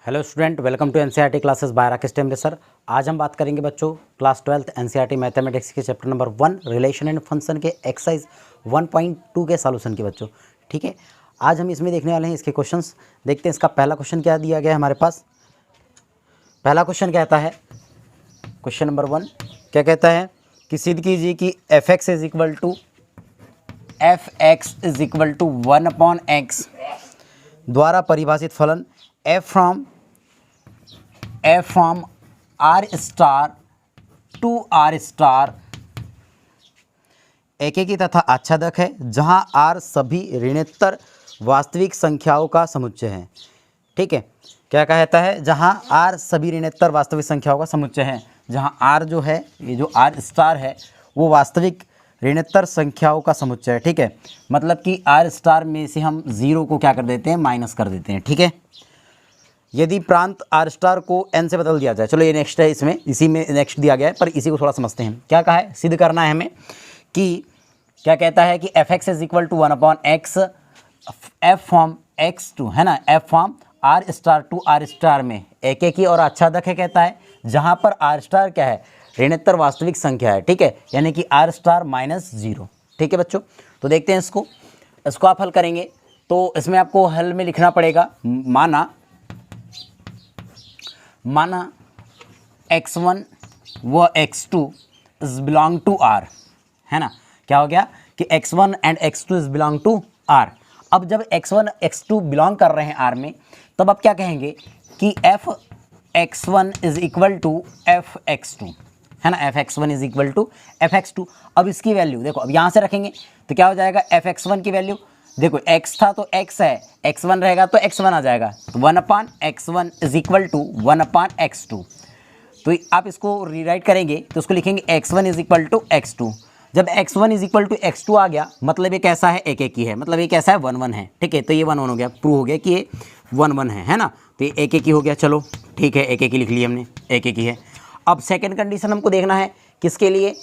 Hello student, welcome to NCERT classes by Rakesh Temre sir. आज हम बात करेंगे बच्चों क्लास 12th एनसीईआरटी मैथमेटिक्स के chapter number 1 relation and function के एक्सरसाइज 1.2 के सॉल्यूशन के बच्चों। ठीक है, आज हम इसमें देखने वाले हैं इसके क्वेश्चंस। देखते हैं इसका पहला क्वेश्चन क्या दिया गया है हमारे पास। पहला क्वेश्चन कहता है, क्वेश्चन नंबर 1 क्या कहता है कि सिद्ध कीजिए कि F x is equal to 1/x द्वारा परिभाषित फलन f from r star to r star एकेकी तथा आच्छादक है, जहां r सभी ऋणोत्तर वास्तविक संख्याओं का समुच्चय है। ठीक है, क्या कहता है, जहां r सभी ऋणोत्तर वास्तविक संख्याओं का समुच्चय है। जहां r जो है, ये जो r स्टार है वो वास्तविक ऋणोत्तर संख्याओं का समुच्चय है। ठीक है, मतलब कि r स्टार में से हम 0 को क्या कर देते हैं, माइनस कर देते हैं। ठीक है, यदि प्रांत r स्टार को n से बदल दिया जाए। चलो ये नेक्स्ट है, इसमें इसी में नेक्स्ट दिया गया है, पर इसी को थोड़ा समझते हैं। क्या कहा है, सिद्ध करना है हमें कि क्या कहता है कि F x is equal to 1/x F from x2 है ना, F from r star to r star में एकेकी और आच्छादक है। कहता है जहाँ पर r स्टार क्या है, ऋणोत्तर वास्तविक संख्या है। ठीक है, यानी कि r स्टार -0। ठीक है बच्चों, तो देखते हैं इसको आप हल करेंगे तो इसमें आपको हल में लिखना पड़ेगा, माना x1 व x2 is belong to r, है ना। क्या हो गया कि x1 and x2 is belong to r। अब जब x1 x2 बिलोंग कर रहे हैं r में, तब आप क्या कहेंगे कि f x1 is equal to f x2, है ना। f x1 is equal to f x2। अब इसकी वैल्यू देखो, अब यहाँ से रखेंगे तो क्या हो जाएगा, f x1 की वैल्यू देखो, x था तो x है, x1 रहेगा तो x1 आ जाएगा, तो 1/x1 is equal to 1/x2। तो आप इसको रीराइट करेंगे तो उसको लिखेंगे x1 is equal to x2। जब x1 is equal to x2 आ गया, मतलब ये कैसा है, एक एक ही है, मतलब ये कैसा है, 1 1 है। ठीक है, तो ये 1 1 हो गया, प्रूव हो गया कि ये 1 1 है ना। तो ये एक एक ही हो गया। चलो ठीक है, एक एक ही लिख लिया हमने, एक एक ही है। अब सेकेंड कंडीशन हमको देखना है किसके लिए,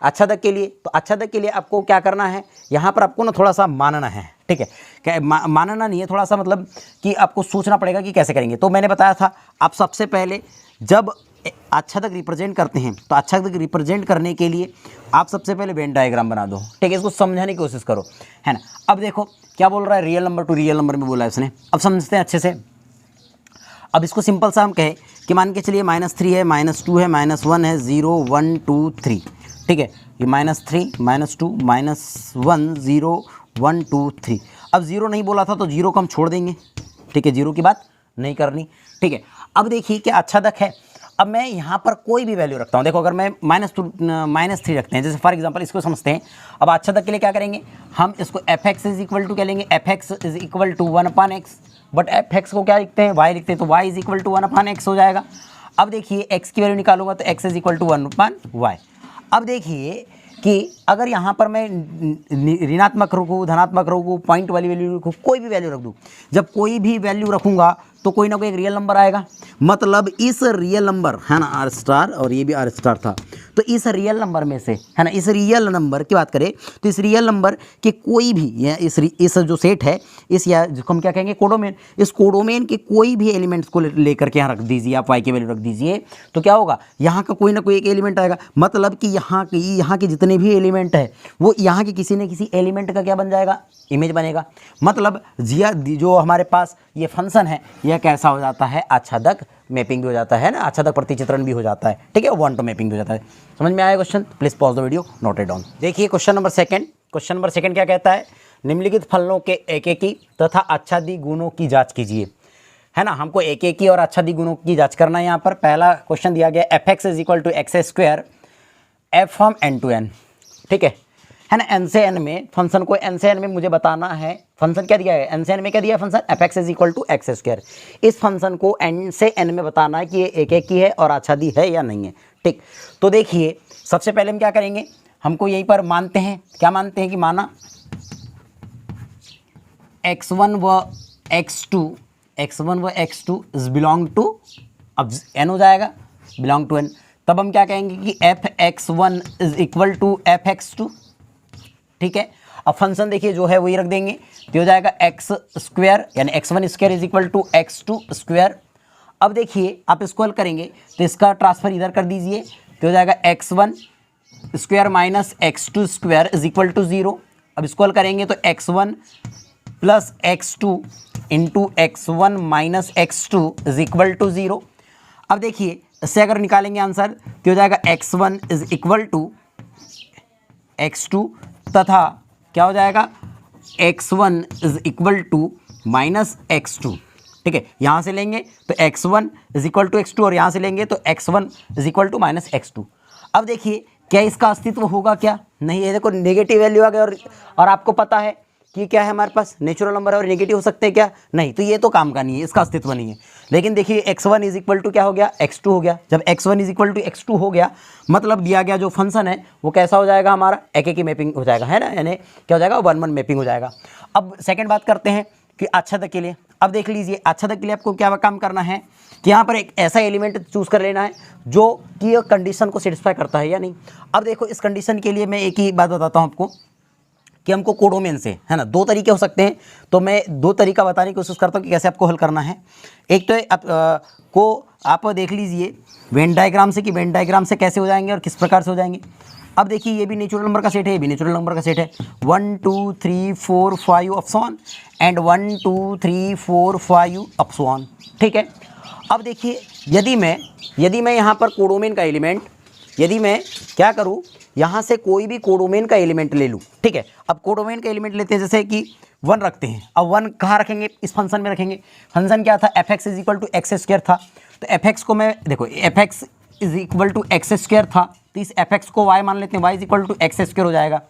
आच्छादक के लिए। तो आच्छादक के लिए आपको क्या करना है, यहाँ पर आपको ना थोड़ा सा मानना है। ठीक है, क्या मानना नहीं है, थोड़ा सा मतलब कि आपको सोचना पड़ेगा कि कैसे करेंगे। तो मैंने बताया था, आप सबसे पहले जब आच्छादक रिप्रेजेंट करते हैं तो आच्छादक रिप्रेजेंट करने के लिए आप सबसे पहले वेन डायग्राम बना दो। ठीक है, इसको समझाने की कोशिश करो, है ना। अब देखो क्या बोल रहा है, real number two real number में बोला है उसने। अब समझते हैं अच्छे से। अब इसको सिंपल सा हम कहें कि मान के चलिए -3 है, -2 है, -1 है, 0 1 2 3। ठीक है, ये -3 -2 -1 0 1 2 3। अब 0 नहीं बोला था तो 0 को हम छोड़ देंगे। ठीक है, 0 की बात नहीं करनी। ठीक है, अब देखिए कि आच्छादक है। अब मैं यहाँ पर कोई भी वैल्यू रखता हूँ, देखो अगर मैं -3 रखते हैं, जैसे फॉर एग्जांपल इसको समझते हैं। अब आच्छादक के लिए क्या करेंगे, हम इसको F x is equal to क्या लेंगे, F x is equal to 1/x, but F X को क्या लिखते हैं, y लिखते हैं, तो y is equal to 1/x हो जाएगा। अब देखिए x की वैल्यू निकालूंगा तो x is equal to 1/y। अब देखिए कि अगर यहाँ पर मैं ऋणात्मक रखूँ, धनात्मक रखूँ, पॉइंट वाली वैल्यू रखूँ, कोई भी वैल्यू रख दूँ, जब कोई भी वैल्यू रखूँगा तो कोई ना कोई एक रियल नंबर आएगा। मतलब इस रियल नंबर, है ना, आर स्टार, और ये भी आर स्टार था, तो इस रियल नंबर में से, है ना, इस रियल नंबर की बात करें तो इस रियल नंबर के कोई भी, या इस जो सेट है, इस, या जिसको हम क्या कहेंगे, कोडोमेन, इस कोडोमेन के कोई भी एलिमेंट्स को लेकर के यहाँ रख दीजिए, आप वाई की वैल्यू रख दीजिए, तो क्या होगा, यहाँ का कोई ना कोई एक एलिमेंट आएगा। मतलब कि यहाँ के जितने भी एलिमेंट है वो यहाँ के किसी न किसी एलिमेंट का क्या बन जाएगा, इमेज बनेगा। मतलब जो हमारे पास ये फंक्शन है, यह कैसा हो जाता है, आच्छादक मैपिंग भी हो जाता है ना, आच्छादक प्रतिचित्रण भी हो जाता है। ठीक है, वन टू मैपिंग भी हो जाता है। समझ में आया question, please pause the video, note it down. देखिए क्वेश्चन नंबर सेकंड क्या कहता है, निम्नलिखित फलनों के एकेकी तथा आच्छादी गुणों की जांच कीजिए। है ना, हमको एकेकी और आच्छादी गुणों की जांच करना है। यहाँ पर पहला क्वेश्चन दिया गया, F x is equal to x² F from n to n। ठीक है ना, n से n में फंक्शन को, n से n में मुझे बताना है फंक्शन क्या दिया है, n से n में क्या दिया है function, F x is equal to x²। इस फंक्शन को n से n में बताना है कि ये एक एक ही है और आच्छादी है या नहीं है। ठीक, तो देखिए सबसे पहले हम क्या करेंगे, हमको यहीं पर मानते हैं, क्या मानते हैं कि माना x1 व x2 इज बिलोंग टू, अब n हो जाएगा, बिलोंग टू n। तब हम क्या कहेंगे कि F x1 is equal to F x2। ठीक है, अब फंक्शन देखिए जो है वही रख देंगे, तो हो जाएगा x² यानी x1² is equal to x2²। अब देखिए आप इसको हल करेंगे तो इसका ट्रांसफर इधर कर दीजिए, तो हो जाएगा x1 square minus x2 square is equal to 0। अब इसको हल करेंगे तो x1 plus x2 into x1 minus x2 is equal to 0। अब देखिए इससे अगर निकालेंगे आंसर तो हो जाएगा x1 is equal to x2 तथा क्या हो जाएगा x1 is equal to minus x2। ठीक है, यहाँ से लेंगे तो x1 is equal to x2 और यहाँ से लेंगे तो x1 is equal to minus x2। अब देखिए क्या इसका अस्तित्व होगा क्या? नहीं, ये देखो नेगेटिव वैल्यू आ गया और आपको पता है कि क्या है हमारे पास नेचुरल नंबर है और नेगेटिव हो सकते हैं क्या? नहीं, तो ये तो काम का नहीं है, इसका अस्तित्व नहीं है। लेकिन देखिए x1 इज इक्वल टू क्या हो गया? x2 हो गया। जब x1 is equal to x2 हो गया मतलब दिया गया जो फंक्शन है वो कैसा हो जाएगा हमारा? एक की मैपिंग हो जाएगा, है ना, यानी क्या हो जाएगा? 1-1 मैपिंग हो जाएगा। अब सेकेंड बात करते हैं कि आच्छादक के लिए। अब देख लीजिए आच्छादक के लिए आपको क्या काम करना है कि यहाँ पर एक ऐसा एलिमेंट चूज़ कर लेना है जो कि कंडीशन को सेटिस्फाई करता है या नहीं। अब देखो इस कंडीशन के लिए मैं एक ही बात बताता हूँ आपको कि हमको कोडोमेन से, है ना, दो तरीके हो सकते हैं, तो मैं दो तरीका बताने की कोशिश करता हूँ कि कैसे आपको हल करना है। एक तो आप देख लीजिए वेन डायग्राम से कि वेन डायग्राम से कैसे हो जाएंगे और किस प्रकार से हो जाएंगे। अब देखिए ये भी नेचुरल नंबर का सेट है, ये भी नेचुरल नंबर का सेट है, 1 2 3 4 5 अपसॉन एंड 1 2 3 4 5 अपसॉन। ठीक है, अब देखिए यदि मैं यहाँ पर कोडोमेन का एलिमेंट, यदि मैं क्या करूँ, यहाँ से कोई भी कोडोमेन का एलिमेंट ले लूँ। ठीक है, अब कोडोमेन का एलिमेंट लेते हैं, जैसे कि 1 रखते हैं। अब 1 कहाँ रखेंगे? इस फंक्शन में रखेंगे। फंक्शन क्या था? F x is equal to X square था। तो एफ एक्स को मैं देखो F x is equal to X square था, तो इस एफ एक्स को वाई मान लेते हैं, Y is equal to X square हो जाएगा।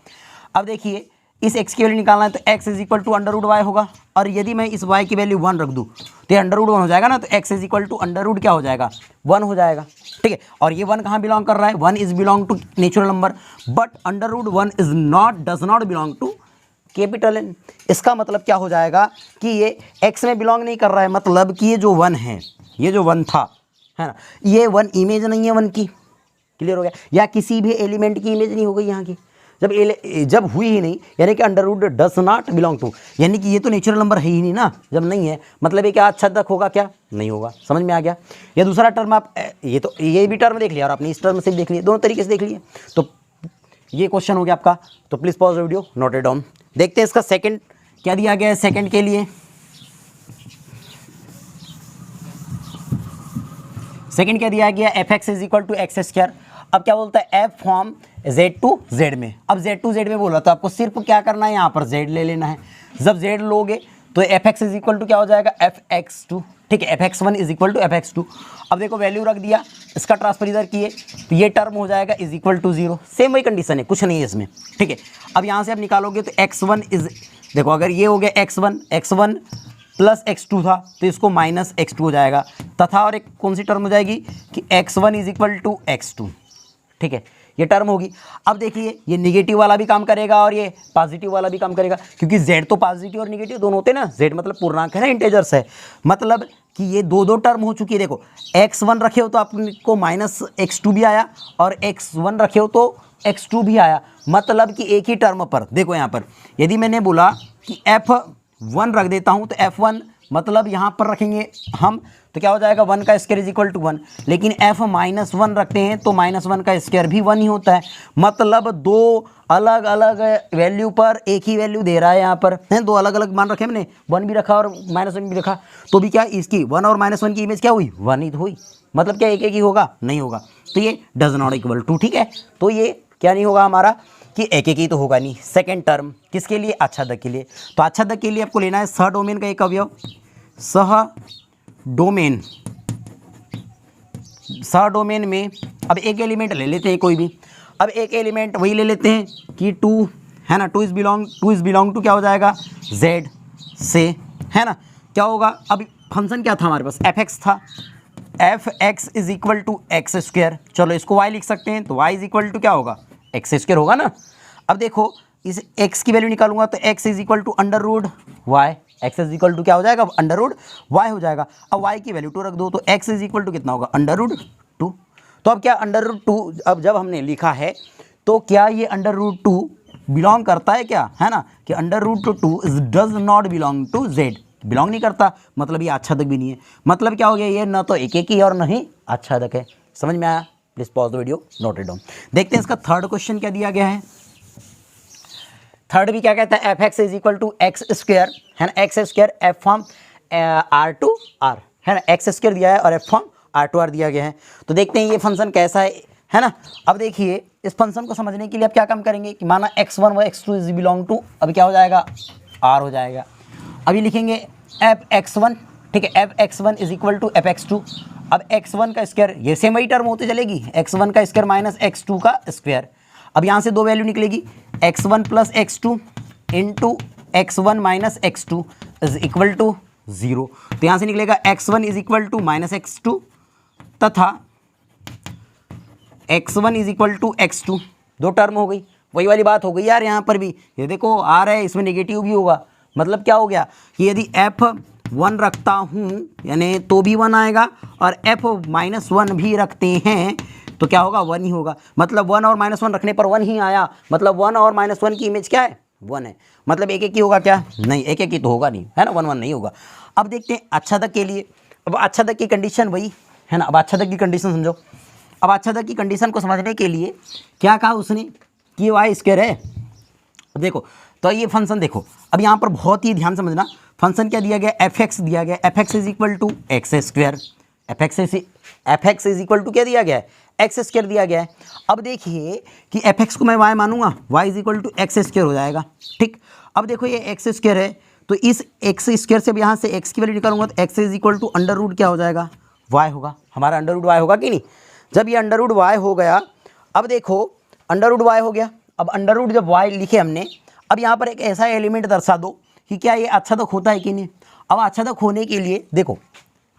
अब देखिए इस x की वैल्यू निकालना है तो x is equal to under root Y होगा, और यदि मैं इस y की वैल्यू 1 रख दूँ तो ये अंडर रूट 1 हो जाएगा ना, तो x is equal to under root क्या हो जाएगा? 1 हो जाएगा। ठीक है, और ये 1 कहाँ बिलोंग कर रहा है? 1 is belong to natural number, but under root 1 is does not belong to capital N। इसका मतलब क्या हो जाएगा कि ये x में बिलोंग नहीं कर रहा है, मतलब कि ये जो 1 है, ये जो 1 था, है ना, ये 1 इमेज नहीं है 1 की। क्लियर हो गया? या किसी भी एलिमेंट की इमेज नहीं हो गई यहाँ की, जब हुई ही नहीं, यानी कि under root does not belong to, यानी कि ये तो नेचुरल नंबर है ही नहीं ना। जब नहीं है मतलब ये क्या आच्छादक होगा? क्या नहीं होगा। समझ में आ गया? या दूसरा टर्म आप ये भी टर्म देख लिया और आपने इस टर्म से भी देख लिया, दोनों तरीके से देख लिए, तो ये क्वेश्चन हो गया आपका। तो please pause video, note it down. देखते हैं इसका सेकेंड क्या दिया गया है। सेकेंड के लिए सेकेंड क्या दिया गया? F x is equal to X square. अब क्या बोलता है? F from z to z में। अब z टू z में बोला तो आपको सिर्फ क्या करना है? यहाँ पर z ले लेना है। जब z लोगे तो F x is equal to क्या हो जाएगा? F X two. ठीक है, F X one is equal to F X two. अब देखो वैल्यू रख दिया, इसका ट्रांसफर इधर किए तो ये टर्म हो जाएगा इज इक्वल टू 0। सेम वही कंडीशन है, कुछ नहीं है इसमें। ठीक है, अब यहाँ से आप निकालोगे तो x1 इज, देखो अगर ये हो गया x1 प्लस x2 था तो इसको माइनस x2 हो जाएगा, तथा और एक कौन सी टर्म हो जाएगी कि x1 is equal to x2। ठीक है, ये टर्म होगी। अब देखिए ये निगेटिव वाला भी काम करेगा और ये पॉजिटिव वाला भी काम करेगा, क्योंकि z तो पॉजिटिव और निगेटिव दोनों होते हैं ना। z मतलब पूर्णांक है ना, इंटेजर्स है, मतलब कि ये दो टर्म हो चुकी है। देखो x1 रखे हो तो आपको माइनस x2 भी आया, और x1 रखे हो तो x2 भी आया, मतलब कि एक ही टर्म पर। देखो यहाँ पर यदि मैंने बोला कि f1 रख देता हूँ तो f1 मतलब यहाँ पर रखेंगे हम तो क्या हो जाएगा? 1 का स्क्वायर इज इक्वल टू 1। लेकिन f माइनस 1 रखते हैं तो माइनस 1 का स्क्वायर भी 1 ही होता है, मतलब दो अलग अलग वैल्यू पर एक ही वैल्यू दे रहा है। यहाँ पर हैं दो अलग अलग मान रखे हमने, 1 भी रखा और माइनस 1 भी रखा, तो भी क्या इसकी 1 और माइनस 1 की इमेज क्या हुई? 1 ही तो हुई। मतलब क्या एक ही होगा? नहीं होगा, तो ये डज नॉट इक्वल टू। ठीक है, तो ये क्या नहीं होगा हमारा कि एक ही तो होगा नहीं। सेकेंड टर्म किसके लिए? आच्छादक के लिए। तो आच्छादक के लिए आपको लेना है सह डोमेन का एक अवयव, सह डोमेन में अब एक एलिमेंट ले लेते हैं कोई भी। अब एक एलिमेंट वही ले लेते हैं कि 2 है ना, 2 इज बिलोंग टू क्या हो जाएगा? z से, है ना, क्या होगा? अब फंक्शन क्या था हमारे पास? एफ एक्स था, F x is equal to X square. चलो इसको y लिख सकते हैं, तो y इज इक्वल टू क्या होगा? एक्स स्क्वायर होगा ना। अब देखो इस x की वैल्यू निकालूंगा तो x is equal to under root Y, X is equal to क्या हो जाएगा? अंडर रूट वाई हो जाएगा। अब y की वैल्यू 2 रख दो तो x इज इक्वल टू कितना होगा? Under root 2। तो अब क्या अंडर रूट 2 अब जब हमने लिखा है तो क्या ये अंडर रूट 2 बिलोंग करता है क्या? है ना, कि under root 2 does not belong to z। Belong नहीं करता, मतलब ये आच्छादक भी नहीं है। मतलब क्या हो गया, ये ना तो एक एक ही और ना ही आच्छादक है। समझ में आया? Please pause the video, note it down. देखते हैं इसका थर्ड क्वेश्चन क्या दिया गया है। थर्ड भी क्या कहता है, F x is equal to X square, है ना, X square F from R to R, है ना, एक्स स्क्वायर दिया है और F from R to R दिया गया है। तो देखते हैं ये फंक्शन कैसा है ना। अब देखिए इस फंक्शन को समझने के लिए अब क्या काम करेंगे कि माना x1 व x2 इज बिलोंग टू, अब क्या हो जाएगा, r हो जाएगा। अभी लिखेंगे एफ x1, ठीक है, F x1 is equal to F x2। अब x1 का स्क्वायर, ये सेम वही टर्म होते चलेगी, x1 का स्क्वायर माइनस x2 का स्क्वायर। अब यहाँ से दो वैल्यू निकलेगी, x1 plus x2 into x1 minus x2 is equal to 0। तो यहाँ से निकलेगा x1 is equal to minus x2 तथा x1 is equal to x2, दो टर्म हो गई। वही वाली बात हो गई यार, यहाँ पर भी ये देखो आ रहा है, इसमें नेगेटिव भी होगा। मतलब क्या हो गया कि यदि f1 रखता हूँ यानी तो भी 1 आएगा, और f-1 भी रखते हैं तो क्या होगा, 1 ही होगा। मतलब 1 और -1 रखने पर 1 ही आया, मतलब 1 और -1 की इमेज क्या है, 1 है। मतलब एक एक ही होगा क्या, नहीं, एक एक ही तो होगा नहीं, है ना, 1 1 नहीं होगा। अब देखते हैं आच्छादक के लिए। अब आच्छादक की कंडीशन वही है ना, अब आच्छादक की कंडीशन समझो। अब आच्छादक की कंडीशन को समझने के लिए क्या कहा उसने कि ये वाई स्क्वायर है। अब देखो तो ये फंक्शन देखो, अब यहाँ पर बहुत ही ध्यान समझना, फंक्शन क्या दिया गया, एफ एक्स दिया गया, F x is equal to X square, F x is equal to क्या दिया गया है, एक्स स्क्वायर दिया गया है। अब देखिए कि एफ एक्स को मैं वाई मानूंगा, Y is equal to X square हो जाएगा, ठीक। अब देखो ये एक्स स्क्वायर है, तो इस एक्स स्क्वायर से अब यहाँ से एक्स की वैल्यू निकालूंगा तो X is equal to under root क्या हो जाएगा, वाई होगा, हमारा अंडर रूट वाई होगा कि नहीं। जब ये अंडर रूट वाई हो गया, अब देखो अंडर रूट वाई हो गया, अब अंडर रूट जब वाई लिखे हमने, अब यहाँ पर एक ऐसा एलिमेंट दर्शा दो कि क्या ये आच्छादक होता है कि नहीं। अब आच्छादक होने के लिए देखो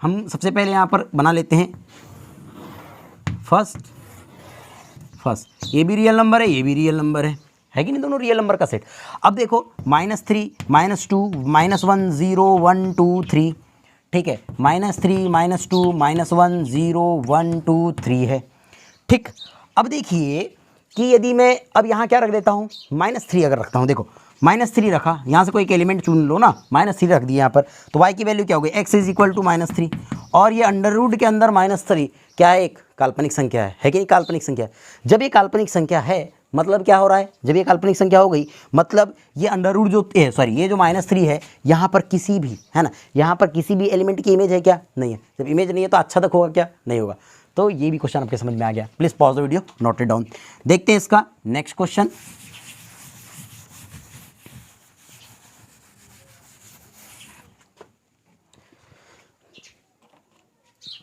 हम सबसे पहले यहाँ पर बना लेते हैं फर्स्ट, ये भी रियल नंबर है, ये भी रियल नंबर है कि नहीं, दोनों रियल नंबर का सेट। अब देखो -3 -2 -1 0 1 2 3, ठीक है, -3 -2 -1 0 1 2 3 है, ठीक। अब देखिए कि यदि मैं अब यहाँ क्या रख देता हूँ, -3 अगर रखता हूँ, देखो -3 रखा, यहाँ से कोई एक एलिमेंट चुन लो ना, -3 रख दिया यहाँ पर, तो y की वैल्यू क्या हो गई, x इज इक्वल टू -3, और ये अंडर रूट के अंदर -3 क्या है, एक काल्पनिक संख्या है कि नहीं, काल्पनिक संख्या है। जब ये काल्पनिक संख्या है मतलब क्या हो रहा है, जब ये काल्पनिक संख्या हो गई मतलब ये अंडर रूट जो ये जो -3 है, यहाँ पर किसी भी, है ना, यहाँ पर किसी भी एलिमेंट की इमेज है क्या, नहीं है। जब इमेज नहीं है तो आच्छादक होगा क्या, नहीं होगा। तो ये भी क्वेश्चन आपके समझ में आ गया। Please pause the video, note it down. देखते हैं इसका नेक्स्ट क्वेश्चन।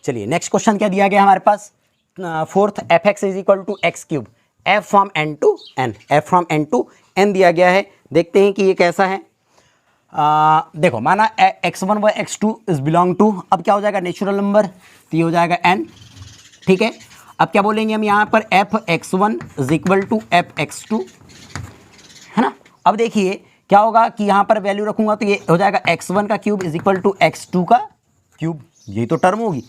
चलिए नेक्स्ट क्वेश्चन क्या दिया गया हमारे पास, fourth, F x is equal to X cube, F from N to N, F from N to N दिया गया है। देखते हैं कि ये कैसा है। देखो माना x1 व x2 इज बिलोंग टू, अब क्या हो जाएगा, नेचुरल नंबर, तो ये हो जाएगा n, ठीक है। अब क्या बोलेंगे हम यहाँ पर, F x1 is equal to F x2, है ना। अब देखिए क्या होगा कि यहाँ पर वैल्यू रखूंगा तो ये हो जाएगा x1 का cube is equal to x2 का क्यूब, यही तो टर्म होगी।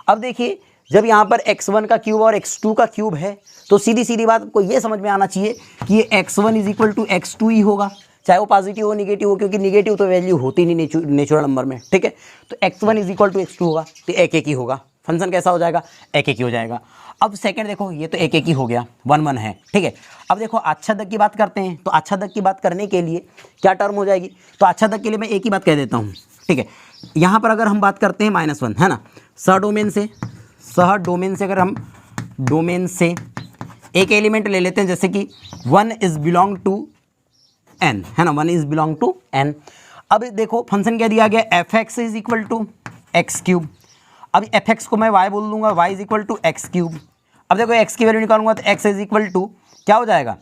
अब देखिए जब यहाँ पर x1 का क्यूब और x2 का क्यूब है तो सीधी सीधी बात आपको ये समझ में आना चाहिए कि ये x1 is equal to x2 ही होगा, चाहे वो पॉजिटिव हो निगेटिव हो, क्योंकि निगेटिव तो वैल्यू होती नहीं नेचुरल नंबर में, ठीक है। तो x1 is equal to x2 होगा, तो एक एक ही होगा, फंक्शन कैसा हो जाएगा, एक एक ही हो जाएगा। अब सेकंड देखो ये तो एक एक ही हो गया, 1 1 है, ठीक है। अब देखो आच्छादक की बात करते हैं, तो आच्छादक की बात करने के लिए क्या टर्म हो जाएगी, तो आच्छादक के लिए मैं एक ही बात कह देता हूँ, ठीक है। यहाँ पर अगर हम बात करते हैं -1, है ना, सह डोमेन से अगर हम डोमेन से एक एलिमेंट ले लेते हैं, जैसे कि 1 इज बिलोंग टू n, है ना, 1 इज बिलोंग टू n। अब देखो फंक्शन क्या दिया गया, F x is equal to X cube. अब एफ एक्स को मैं y बोल दूंगा, y is equal to X cube. अब देखो x की वैल्यू निकालूंगा तो x इज इक्वल टू क्या हो जाएगा,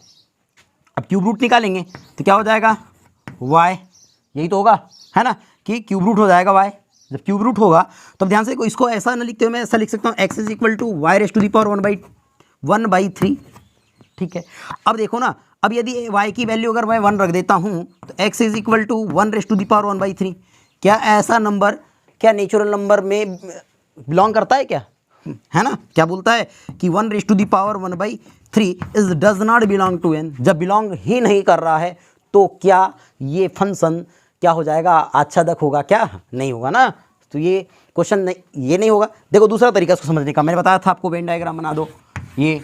अब क्यूब रूट निकालेंगे तो क्या हो जाएगा, y, यही तो होगा, है ना, कि क्यूब रूट हो जाएगा y। जब क्यूब रूट होगा तो ध्यान से देखो, इसको ऐसा ना लिखते हुए मैं ऐसा लिख सकता हूँ, x is equal to Y raise to the power 1/3, ठीक है। अब देखो ना, अब यदि y की वैल्यू अगर मैं 1 रख देता हूँ तो x is equal to 1 raise to the power 1/3, क्या ऐसा नंबर क्या नेचुरल नंबर में बिलोंग करता है क्या, है ना, क्या बोलता है कि 1 raise to the power 1/3 is does not belong to n। जब बिलोंग ही नहीं कर रहा है तो क्या ये फंक्शन क्या हो जाएगा, आच्छादक होगा क्या, नहीं होगा ना। तो ये क्वेश्चन नहीं, ये नहीं होगा। देखो दूसरा तरीका इसको समझने का, मैंने बताया था आपको, वेन डायग्राम बना दो, ये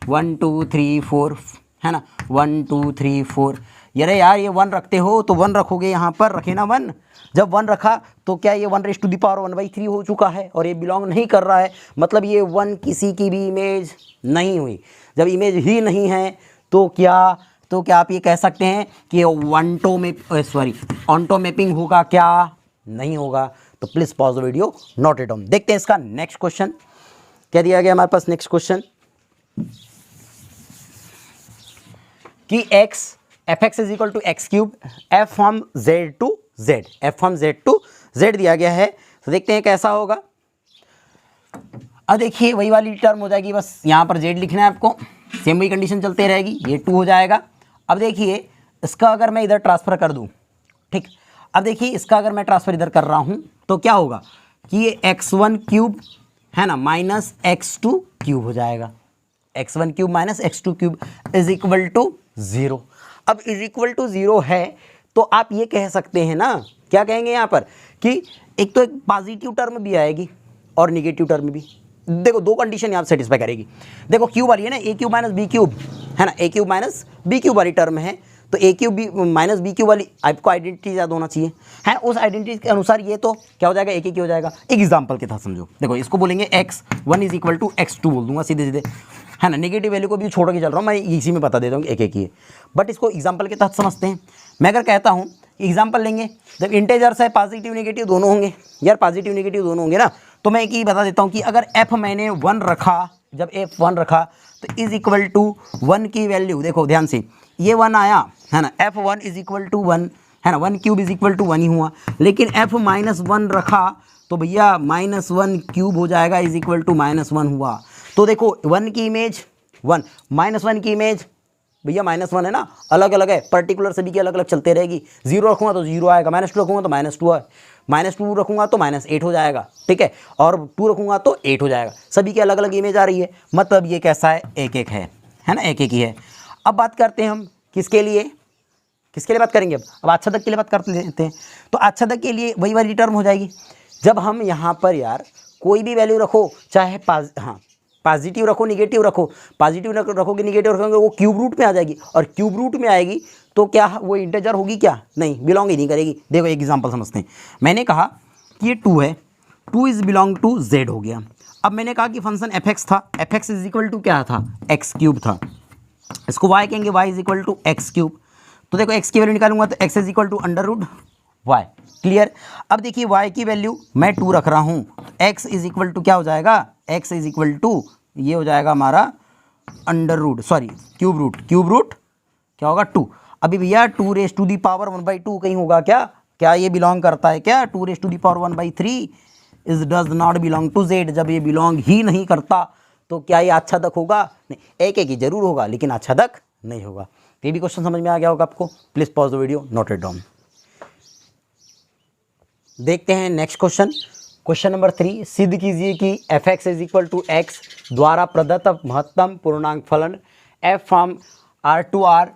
1 2 3 4 है ना, 1 2 3 4। अरे यार ये 1 रखते हो तो 1 रखोगे, यहाँ पर रखे ना 1, जब 1 रखा तो क्या ये 1⁻⁴ हो चुका है और ये बिलोंग नहीं कर रहा है, मतलब ये 1 किसी की भी इमेज नहीं हुई। जब इमेज ही नहीं है तो क्या आप ये कह सकते हैं कि ऑन्टो मैपिंग होगा क्या, नहीं होगा। तो please pause the video, note it down. देखते हैं इसका नेक्स्ट क्वेश्चन क्या दिया गया हमारे पास। नेक्स्ट क्वेश्चन कि f(x) is equal to X cube f from z to z दिया गया है। तो देखते हैं कैसा होगा। अब देखिए वही वाली टर्म हो जाएगी, बस यहाँ पर z लिखना है आपको, सेम वही कंडीशन चलते रहेगी, ये 2 हो जाएगा। अब देखिए इसका अगर मैं इधर ट्रांसफ़र कर दूँ, ठीक, अब देखिए इसका अगर मैं ट्रांसफ़र इधर कर रहा हूँ तो क्या होगा कि ये x1 क्यूब है ना माइनस x2 क्यूब हो जाएगा, x1 cube minus x2 cube is equal to 0। अब इज इक्वल टू 0 है तो आप ये कह सकते हैं ना, क्या कहेंगे यहाँ पर कि एक तो एक पॉजिटिव टर्म भी आएगी और निगेटिव टर्म भी। देखो 2 कंडीशन यहाँ सेटिस्फाई करेगी। देखो क्यूब वाली है ना, a cube minus B cube है ना, a cube minus B cube वाली टर्म है, तो a cube B minus B cube वाली आपको आइडेंटिटी याद होना चाहिए है, उस आइडेंटिटी के अनुसार ये तो क्या हो जाएगा, एक ही हो जाएगा। एक एग्जाम्पल के साथ समझो, देखो इसको बोलेंगे x1 is equal to x2 बोल दूंगा सीधे सीधे है ना, नेगेटिव वैल्यू को भी छोड़ के चल रहा हूँ मैं, इसी में बता देता हूँ एक ही है, बट इसको एग्जाम्पल के तहत समझते हैं। मैं अगर कहता हूँ एग्जाम्पल लेंगे, जब इंटेजर्स है पॉजिटिव नेगेटिव दोनों होंगे यार, पॉजिटिव नेगेटिव दोनों होंगे ना, तो मैं एक ही बता देता हूँ कि अगर f मैंने 1 रखा, जब f 1 रखा तो इज इक्वल टू 1 की वैल्यू, देखो ध्यान से ये 1 आया है ना, f1 इज इक्वल टू 1 है ना, 1 क्यूब इज इक्वल टू 1 ही हुआ, लेकिन f माइनस 1 रखा तो भैया माइनस 1 क्यूब हो जाएगा इज इक्वल टू माइनस 1 हुआ। तो देखो 1 की इमेज 1, माइनस 1 की इमेज भैया माइनस 1 है ना, अलग अलग है, पर्टिकुलर सभी की अलग अलग चलते रहेगी। 0 रखूँगा तो 0 आएगा, -2 रखूँगा तो -2 है, -2 रखूँगा तो -8 हो जाएगा, ठीक है, और 2 रखूँगा तो 8 हो जाएगा। सभी की अलग अलग इमेज आ रही है, मतलब ये कैसा है, एक एक है ना, एक एक ही है। अब बात करते हैं हम किसके लिए बात करेंगे, अब आच्छादक के लिए बात कर लेते हैं। तो आच्छादक के लिए वही वाली टर्म हो जाएगी, जब हम यहाँ पर यार कोई भी वैल्यू रखो, चाहे पॉजिटिव रखो निगेटिव रखो, पॉजिटिव रखोगे निगेटिव रखोगे वो क्यूब रूट में आ जाएगी, और क्यूब रूट में आएगी तो क्या वो इंटीजर होगी क्या, नहीं, बिलोंग ही नहीं करेगी। देखो एक एग्जांपल समझते हैं, मैंने कहा कि ये 2 है, 2 इज बिलोंग टू z हो गया। अब मैंने कहा कि फंक्शन f(x) था, f(x) इज इक्वल टू क्या था, x क्यूब था, इसको y कहेंगे, y is equal to x cube. तो देखो x की वैल्यू निकालूंगा तो x is equal to √y, clear. अब देखिए y की वैल्यू मैं 2 रख रहा हूँ, x इज इक्वल टू क्या हो जाएगा, x इज इक्वल टू ये हो जाएगा हमारा क्यूब रूट क्या होगा 2। अभी भैया 2⁻⁴ कहीं होगा क्या ये बिलोंग करता है क्या, 2⁻⁴ is does not belong to z। जब ये बिलोंग ही नहीं करता तो क्या ये आच्छादक होगा, नहीं, एक ही जरूर होगा लेकिन आच्छादक नहीं होगा। ये भी क्वेश्चन समझ में आ गया होगा आपको, please pause the video, note it down. देखते हैं नेक्स्ट क्वेश्चन नंबर 3, सिद्ध कीजिए कि f(x) is equal to x द्वारा प्रदत्त महत्तम पूर्णांक फलन f from R to R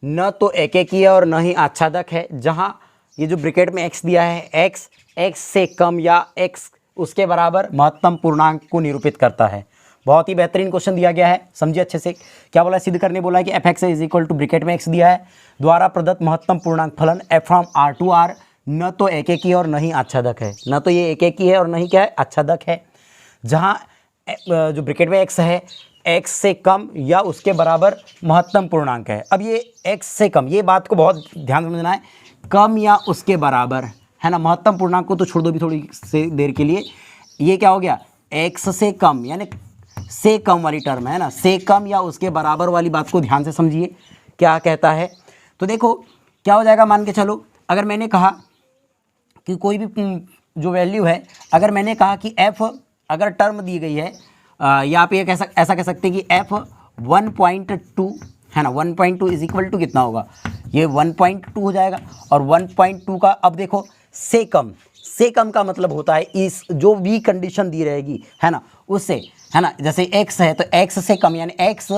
न तो एकेकीय और न ही आच्छादक है, जहां ये जो ब्रैकेट में x दिया है x से कम या x उसके बराबर महत्तम पूर्णांक को निरूपित करता है। बहुत ही बेहतरीन क्वेश्चन दिया गया है, समझिए अच्छे से। क्या बोला है, सिद्ध करने बोला है कि f(x) is equal to bracket में x दिया है, द्वारा प्रदत्त महत्तम पूर्णांक फलन f from R to R न तो एकेकी और न ही आच्छादक है, न तो ये एकेकी है और न ही क्या है, आच्छादक है, जहाँ जो ब्रैकेट में x है x से कम या उसके बराबर महत्तम पूर्णांक है। अब ये x से कम, ये बात को बहुत ध्यान समझना है, कम या उसके बराबर है ना, महत्तम पूर्णांक को तो छोड़ दो भी थोड़ी से देर के लिए, ये क्या हो गया, x से कम यानी से कम वाली टर्म है ना, से कम या उसके बराबर वाली बात को ध्यान से समझिए क्या कहता है। तो देखो क्या हो जाएगा, मान के चलो अगर मैंने कहा कि कोई भी जो वैल्यू है, अगर मैंने कहा कि f अगर टर्म दी गई है, यहाँ पे ऐसा कह सकते हैं कि f 1.2 है ना, 1.2 इज इक्वल टू कितना होगा, ये 1.2 हो जाएगा। और 1.2 का अब देखो से कम का मतलब होता है इस जो भी कंडीशन दी रहेगी है ना उससे, है ना, जैसे x है तो x से कम यानी x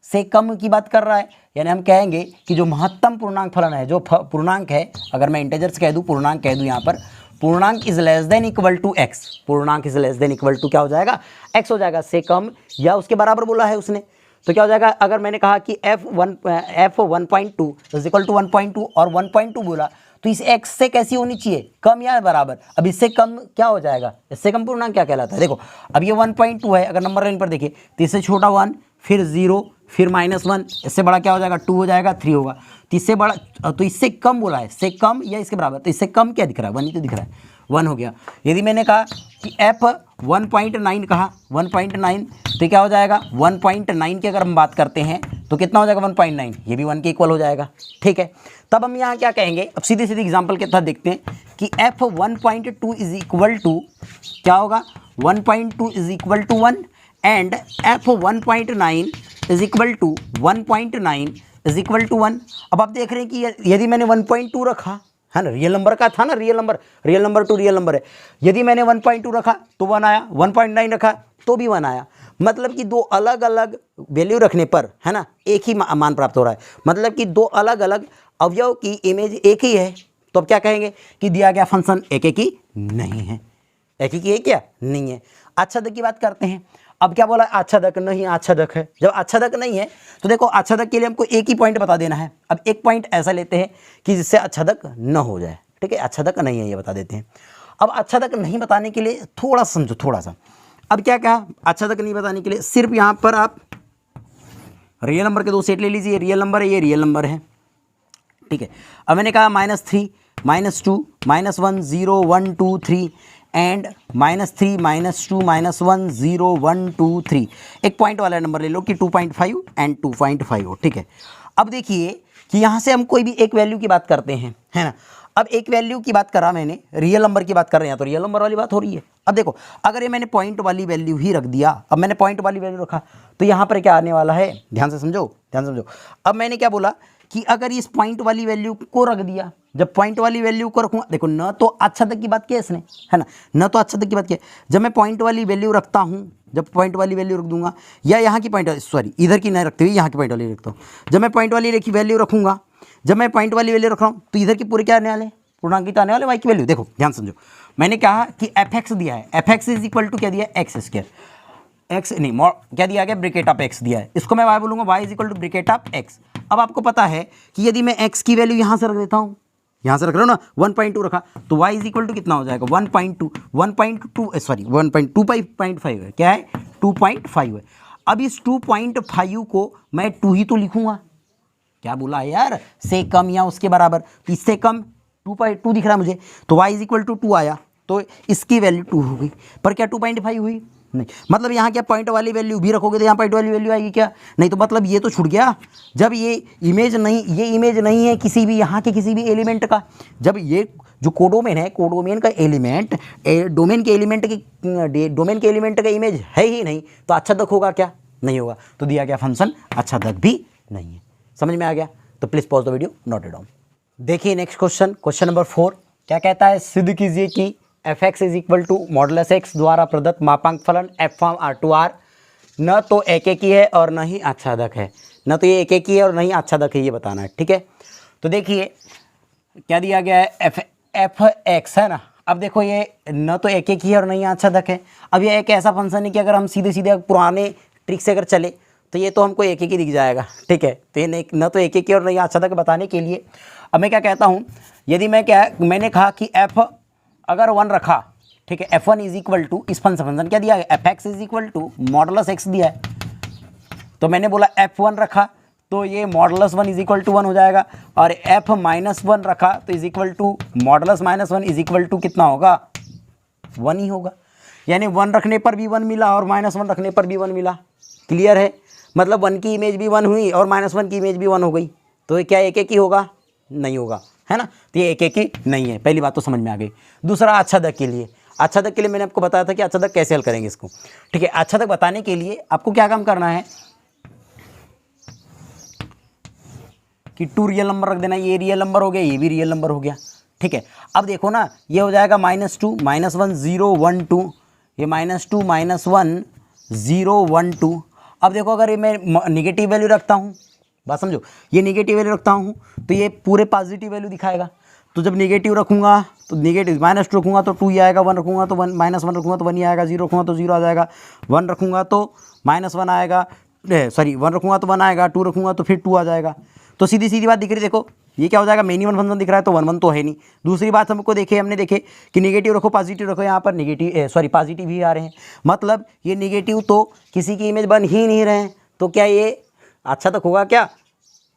से कम की बात कर रहा है, यानी हम कहेंगे कि जो महत्तम पूर्णांक फलन है, जो पूर्णांक है, अगर मैं इंटीजर्स कह दूँ, पूर्णांक कह दूँ यहाँ पर, पूर्णांक is less than equal to X, पूर्णांक is less than equal to क्या हो जाएगा, एक्स हो जाएगा, से कम या उसके बराबर बोला है उसने, तो क्या हो जाएगा, अगर मैंने कहा कि f1.2 इज इक्वल टू 1.2 और 1.2 बोला, तो इस x से कैसी होनी चाहिए, कम या बराबर। अब इससे कम क्या हो जाएगा, इससे कम पूर्णांक क्या कहलाता है, देखो अब ये 1.2 है, अगर नंबर लाइन पर देखिए तो इससे छोटा 1, फिर 0, फिर -1, इससे बड़ा क्या हो जाएगा, 2 हो जाएगा, 3 होगा, तो इससे बड़ा, तो इससे कम बोला है, से कम या इसके बराबर, तो इससे कम क्या दिख रहा है, 1 ही तो दिख रहा है, 1 हो गया। यदि मैंने कहा कि f 1.9 कहा, 1.9, तो क्या हो जाएगा, 1.9 की अगर हम बात करते हैं तो कितना हो जाएगा, 1.9, ये भी 1 के इक्वल हो जाएगा, ठीक है। तब हम यहाँ क्या कहेंगे, अब सीधे सीधे एग्जांपल के तहत देखते हैं कि f 1.2 इज इक्वल टू क्या होगा, 1.2 is equal to 1 and f 1.9 is equal to 1.9 is equal to 1। अब आप देख रहे हैं कि यदि मैंने 1.2 रखा है ना, रियल नंबर का था ना, real number two real number है, यदि मैंने 1.2 रखा तो 1 आया, 1.9 रखा तो भी 1 आया, मतलब कि दो अलग अलग वैल्यू रखने पर है ना एक ही मान प्राप्त हो रहा है, मतलब कि दो अलग अलग अवयव की इमेज एक ही है, तो अब क्या कहेंगे कि दिया गया फंक्शन एक ही नहीं है, एक ही है क्या, नहीं है। आच्छादक की बात करते हैं, अब क्या बोला, आच्छादक नहीं, आच्छादक है, जब आच्छादक नहीं है तो देखो आच्छादक के लिए हमको एक ही पॉइंट बता देना है। अब एक पॉइंट ऐसा लेते हैं कि जिससे आच्छादक न हो जाए, ठीक है, आच्छादक नहीं है ये बता देते हैं। अब आच्छादक नहीं बताने के लिए थोड़ा समझो, थोड़ा सा, अब क्या कहा, आच्छादक नहीं बताने के लिए सिर्फ यहाँ पर आप रियल नंबर के दो सेट ले लीजिए, रियल नंबर है, ये रियल नंबर है, ठीक है। अब मैंने कहा -3, -2, -1, 0, 1, 2, 3 एंड -3, -2, -1, 0, 1, 2, 3, एक पॉइंट वाला नंबर ले लो कि 2.5 एंड 2.5 हो, ठीक है। अब देखिए कि यहाँ से हम कोई भी एक वैल्यू की बात करते हैं, है ना, अब एक वैल्यू की बात करा मैंने, रियल नंबर की बात कर रहे हैं तो रियल नंबर वाली बात हो रही है। अब देखो अगर ये मैंने पॉइंट वाली वैल्यू ही रख दिया, अब मैंने पॉइंट वाली वैल्यू रखा तो यहाँ पर क्या आने वाला है, ध्यान से समझो, ध्यान से समझो। अब मैंने क्या बोला कि अगर इस पॉइंट वाली वैल्यू को रख दिया, जब पॉइंट वाली वैल्यू को रखूँगा, देखो न तो आच्छादक की बात की है इसने, है ना, न तो आच्छादक की बात की है, जब मैं पॉइंट वाली वैल्यू रखता हूँ, जब पॉइंट वाली वैल्यू रख दूंगा, या यहाँ की पॉइंट, सॉरी इधर की नहीं रखते हुए यहाँ की पॉइंट वाली रखता हूँ, जब मैं पॉइंट वाली वैल्यू रखूँगा, जब मैं पॉइंट वाली वैल्यू रख रहा हूँ तो इधर की पूरे क्या आने वाले, पूर्णांकित आने वाले y की वैल्यू। देखो ध्यान समझो, मैंने कहा कि fx दिया है, fx इज इक्वल टू क्या दिया है, एक्स स्क्वायर, एक्स नहीं क्या दिया गया, ब्रैकेट ऑफ x दिया है, इसको मैं y बोलूँगा, y is equal to bracket of x। अब आपको पता है कि यदि मैं x की वैल्यू यहाँ से रख देता हूँ, यहाँ से रख रहा हूँ ना, 1.2 रखा तो y इज इक्वल टू कितना हो जाएगा, 1.2 सॉरी 1.25 है, क्या है 2.5 है। अब इस 2.5 को मैं 2 ही तो लिखूँगा, क्या बोला है यार, से कम या उसके बराबर, तो इससे कम 2.2 दिख रहा है मुझे, तो y इज इक्वल टू 2 आया, तो इसकी वैल्यू 2 हो गई, पर क्या 2.5 हुई नहीं, मतलब यहाँ क्या पॉइंट वाली वैल्यू भी रखोगे तो यहाँ पॉइंट वाली वैल्यू आएगी क्या, नहीं, तो मतलब ये तो छूट गया, जब ये इमेज नहीं है किसी भी यहाँ के किसी भी एलिमेंट का, जब ये जो कोडोमेन है, कोडोमेन का एलिमेंट, डोमेन के एलिमेंट का इमेज है ही नहीं, तो आच्छादक होगा क्या, नहीं होगा, तो दिया गया फंक्शन आच्छादक भी नहीं है। समझ में आ गया, तो please pause the video, note it down. देखिए नेक्स्ट क्वेश्चन, क्वेश्चन नंबर 4 क्या कहता है, सिद्ध कीजिए कि fx is equal to modulus x द्वारा प्रदत्त मापांक फलन f फॉर्म R2R न तो एकेकी है और न ही आच्छादक है, न तो ये एकेकी है और न ही आच्छादक है, ये बताना है, ठीक है। तो देखिए क्या दिया गया है, fx है ना, अब देखो ये न तो एकेकी है और न ही आच्छादक है। अब ये एक ऐसा फंक्शन है कि अगर हम सीधे सीधे पुराने ट्रिक से अगर चले तो ये तो हमको एक ही दिख जाएगा, ठीक है, तो ये न तो एक ही और नहीं आच्छादक बताने के लिए अब मैं क्या कहता हूँ, यदि मैंने कहा कि f अगर 1 रखा, ठीक है, f1 इज इक्वल टू, इस फंक्शन क्या दिया है, fx is equal to modulus x दिया है, तो मैंने बोला f1 रखा तो ये मॉडुलस 1 इज इक्वल टू 1 हो जाएगा, और f-1 रखा तो is equal to modulus -1 is equal to कितना होगा, 1 ही होगा, यानी 1 रखने पर भी 1 मिला और -1 रखने पर भी 1 मिला, क्लियर है, मतलब 1 की इमेज भी 1 हुई और -1 की इमेज भी 1 हो गई, तो ये क्या एक ही होगा, नहीं होगा, है ना, तो ये एक ही नहीं है, पहली बात तो समझ में आ गई। दूसरा आच्छादक के लिए, आच्छादक के लिए मैंने आपको बताया था कि आच्छादक कैसे हल करेंगे इसको, ठीक है। आच्छादक बताने के लिए आपको क्या काम करना है कि 2 रियल नंबर रख देना, ये रियल नंबर हो गया, ये भी रियल नंबर हो गया, ठीक है। अब देखो ना, ये हो जाएगा -2 -1 0 1 2, ये -2 -1 0 1 2, अब देखो अगर ये मैं निगेटिव वैल्यू रखता हूँ, बात समझो, ये निगेटिव वैल्यू रखता हूँ तो ये पूरे पॉजिटिव वैल्यू दिखाएगा। तो जब निगेटिव रखूँगा तो निगेटिव, -2 रखूँगा तो 2 ही आएगा, 1 रखूँगा तो 1, -1 रखूँगा तो 1 ही आएगा, 0 रखूँगा तो 0 आ जाएगा, 1 रखूँगा तो -1 आएगा, सॉरी 1 रखूँगा तो 1 आएगा, 2 रखूँगा तो फिर 2 आ जाएगा। तो सीधी सीधी बात दिख रही, देखो ये क्या हो जाएगा, मिनिमम फंक्शन दिख रहा है तो 1 1 तो है नहीं। दूसरी बात हमको हमने देखे कि निगेटिव रखो पॉजिटिव रखो, यहाँ पर निगेटिव सॉरी पॉजिटिव ही आ रहे हैं, मतलब ये निगेटिव तो किसी की इमेज बन ही नहीं रहे हैं, तो क्या ये अच्छा तक होगा? क्या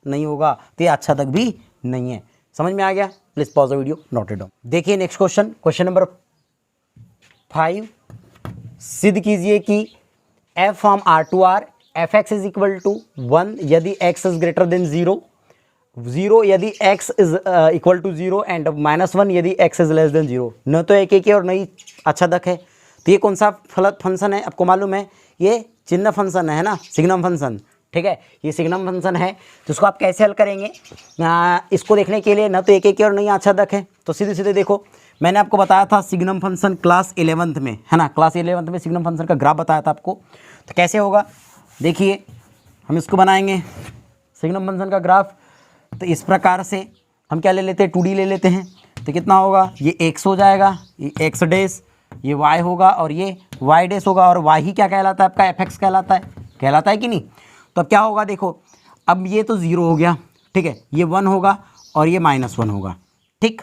नहीं होगा, तो ये अच्छा तक भी नहीं है। समझ में आ गया? Please pause the video, note it down. देखिए नेक्स्ट क्वेश्चन, क्वेश्चन नंबर 5, सिद्ध कीजिए कि f from R to R fx is equal to 1 यदि x इज ग्रेटर देन 0, 0 यदि x is equal to 0 and -1 यदि x इज लेस देन 0। न तो एक ही और न ही अच्छा तक है। तो ये कौन सा फंक्शन है? आपको मालूम है ये चिन्ह फंक्शन है ना, सिग्नम फंक्शन। ठीक है, ये सिग्नम फंक्शन है। तो इसको आप कैसे हल करेंगे इसको देखने के लिए, न तो एक और नहीं अच्छा तक है, तो सीधे सीधे देखो मैंने आपको बताया था सिग्नम फंक्शन क्लास 11th में, है ना, क्लास 11th में सिग्नम फंक्शन का ग्राफ बताया था आपको। तो कैसे होगा देखिए, हम इसको बनाएंगे सिग्नम फंक्शन का ग्राफ। तो इस प्रकार से हम क्या ले लेते हैं, 2D ले लेते हैं। तो कितना होगा, ये x हो जाएगा, ये x डैश, ये y होगा और ये y डैश होगा, और y ही क्या कहलाता है आपका, fx कहलाता है कि नहीं। तो अब क्या होगा देखो, अब ये तो 0 हो गया, ठीक है, ये 1 होगा और ये -1 होगा। ठीक,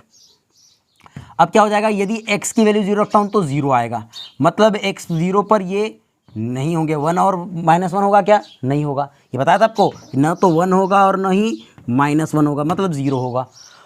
अब क्या हो जाएगा, यदि x की वैल्यू 0 रखता हूँ तो 0 आएगा, मतलब x 0 पर ये नहीं होंगे, 1 और -1 होगा क्या, नहीं होगा। ये बताया था आपको, न तो 1 होगा और न ही -1 होगा, मतलब 0 होगा।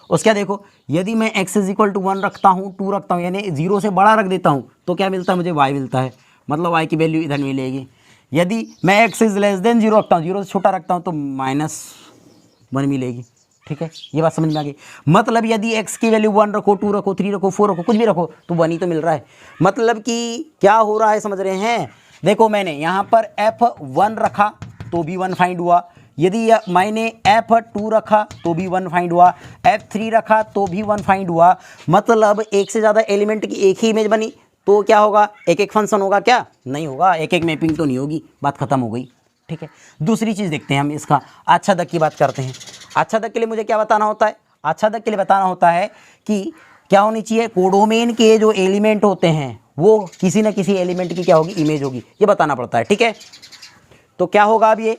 उसके देखो, यदि मैं x इज इक्वल टू 1 रखता हूँ, 2 रखता हूँ, यानी 0 से बड़ा रख देता हूँ, तो क्या मिलता है मुझे, y मिलता है, मतलब y की वैल्यू इधर मिलेगी। यदि मैं x इज लेस देन 0 रखता हूँ, 0 से छोटा रखता हूँ, तो -1 मिलेगी। ठीक है, ये बात समझ में आ गई। मतलब यदि x की वैल्यू 1 रखो, 2 रखो, 3 रखो, 4 रखो, कुछ भी रखो, तो 1 ही तो मिल रहा है। मतलब कि क्या हो रहा है, समझ रहे हैं। देखो मैंने यहाँ पर f1 रखा तो भी 1 फाइंड हुआ, यदि मैंने f2 रखा तो भी 1 फाइंड हुआ, f3 रखा तो भी 1 फाइंड हुआ। मतलब एक से ज़्यादा एलिमेंट की एक ही इमेज बनी तो क्या होगा, एक फंक्शन होगा क्या, नहीं होगा, एक मैपिंग तो नहीं होगी, बात खत्म हो गई। ठीक है, दूसरी चीज़ देखते हैं हम, इसका आच्छादक की बात करते हैं। आच्छादक के लिए मुझे क्या बताना होता है, आच्छादक के लिए बताना होता है कि क्या होनी चाहिए, कोडोमेन के जो एलिमेंट होते हैं वो किसी न किसी एलिमेंट की क्या होगी, इमेज होगी, ये बताना पड़ता है। ठीक है, तो क्या होगा अब ये,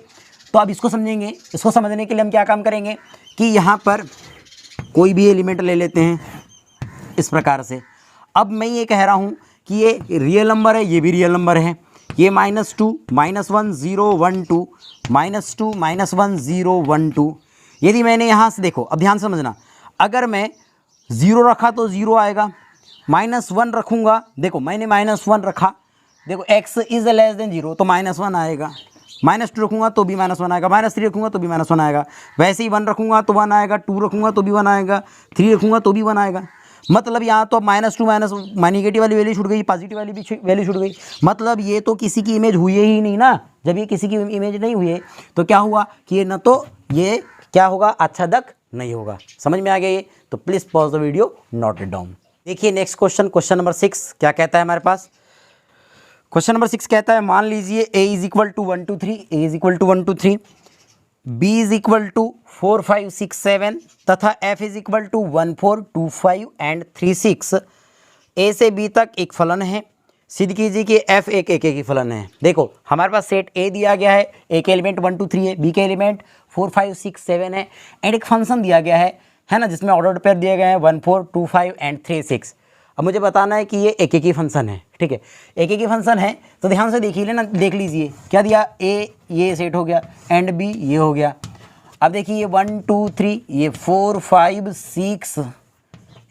तो अब इसको समझेंगे। इसको समझने के लिए हम क्या काम करेंगे कि यहाँ पर कोई भी एलिमेंट ले लेते हैं इस प्रकार से। अब मैं ये कह रहा हूँ कि ये रियल नंबर है, ये भी रियल नंबर है, ये -2 -1 0 1 2 -2 -1 0 1 2। यदि मैंने यहाँ से देखो, अब ध्यान समझना, अगर मैं 0 रखा तो 0 आएगा, -1 रखूँगा, देखो मैंने -1 रखा, देखो x इज लेस देन 0 तो -1 आएगा, -2 रखूँगा तो भी -1 आएगा, -3 रखूँगा तो भी -1 आएगा, वैसे ही 1 रखूँगा तो 1 आएगा, 2 रखूँगा तो भी 1 आएगा, 3 रखूँगा तो भी 1 आएगा। मतलब यहाँ तो -2 नेगेटिव वाली वैल्यू छूट गई, पॉजिटिव वाली भी वैल्यू छूट गई। मतलब ये तो किसी की इमेज हुई ही नहीं ना, जब ये किसी की इमेज नहीं हुई है तो क्या हुआ कि ये न तो ये क्या होगा, आच्छादक नहीं होगा। समझ में आ गया ये, तो please pause the video, note it down. देखिए नेक्स्ट क्वेश्चन, क्वेश्चन नंबर 6 क्या कहता है हमारे पास। क्वेश्चन नंबर 6 कहता है, मान लीजिए a is equal to 1 2 3, a is equal to 1 2 3, b is equal to 4 5 6 7 तथा f is equal to 1 4 2 5 and 3 6। a से b तक एक फलन है, सिद्ध कीजिए कि f एक की फलन है। देखो हमारे पास सेट a दिया गया है, a के एलिमेंट 1 2 3 है, b के एलिमेंट 4 5 6 7 है, एंड एक फंक्शन दिया गया है ना, जिसमें ऑर्डर पेयर दिए गए हैं 1 4 2 5 एंड 3 6। अब मुझे बताना है कि ये एक ही फंक्शन है। ठीक है, एक ही फंक्शन है तो ध्यान से देखिए ना, देख लीजिए क्या दिया, a ये सेट हो गया एंड b ये हो गया। अब देखिए 1 2 3 ये 4 5 6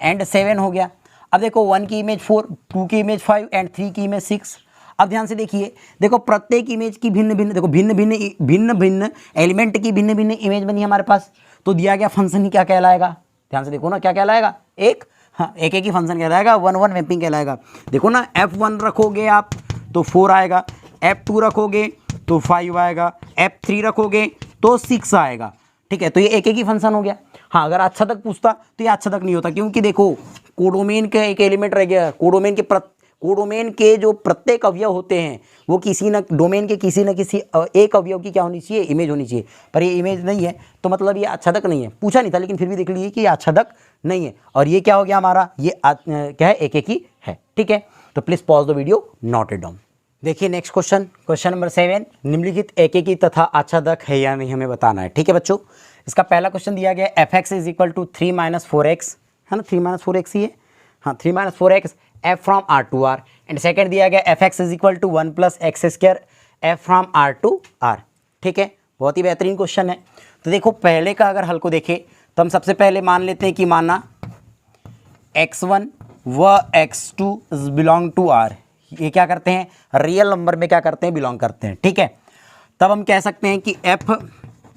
एंड 7 हो गया। अब देखो 1 की इमेज 4, 2 की इमेज 5 एंड 3 की इमेज 6। अब ध्यान से देखिए, देखो प्रत्येक इमेज की भिन्न भिन्न, देखो भिन्न भिन्न एलिमेंट की भिन्न भिन्न इमेज बनी हमारे पास, तो दिया गया फंक्शन ही क्या कहलाएगा, ध्यान से देखो ना, क्या कहलाएगा, एक, हाँ एक ही फंक्शन कहलाएगा, 1 1 मैपिंग कहलाएगा। देखो ना, f1 रखोगे आप तो 4 आएगा, f2 रखोगे तो 5 आएगा, f3 रखोगे तो 6 आएगा। ठीक है, तो ये एक ही फंक्शन हो गया। हाँ, अगर आच्छादक पूछता तो ये आच्छादक नहीं होता, क्योंकि देखो कोडोमेन का एक एलिमेंट रह गया, कोडोमेन के कोडोमेन के जो प्रत्येक अवयव होते हैं वो किसी न डोमेन के किसी न किसी एक अवयव की क्या होनी चाहिए, इमेज होनी चाहिए। पर ये इमेज नहीं है तो मतलब ये आच्छादक नहीं है। पूछा नहीं था लेकिन फिर भी देख लीजिए कि ये आच्छादक नहीं है। और ये क्या हो गया हमारा, ये क्या है, एकेकी है। ठीक है, तो please pause the video, note it down. देखिए नेक्स्ट क्वेश्चन, क्वेश्चन नंबर 7, निम्नलिखित एकेकी तथा आच्छादक है या नहीं हमें बताना है। ठीक है बच्चों, इसका पहला क्वेश्चन दिया गया F x is equal to 3 - 4x, है ना, 3 - 4x ही है, हाँ 3 - 4x F from R to R. And second दिया गया F x is equal to 1 + x² F from R to R. ठीक है, बहुत ही बेहतरीन क्वेश्चन है। तो देखो पहले का अगर हल को देखें तो हम सबसे पहले मान लेते हैं कि माना x1 व x2 is belong to are. ये क्या करते हैं, रियल नंबर में क्या करते हैं, बिलोंग करते हैं। ठीक है, तब हम कह सकते हैं कि F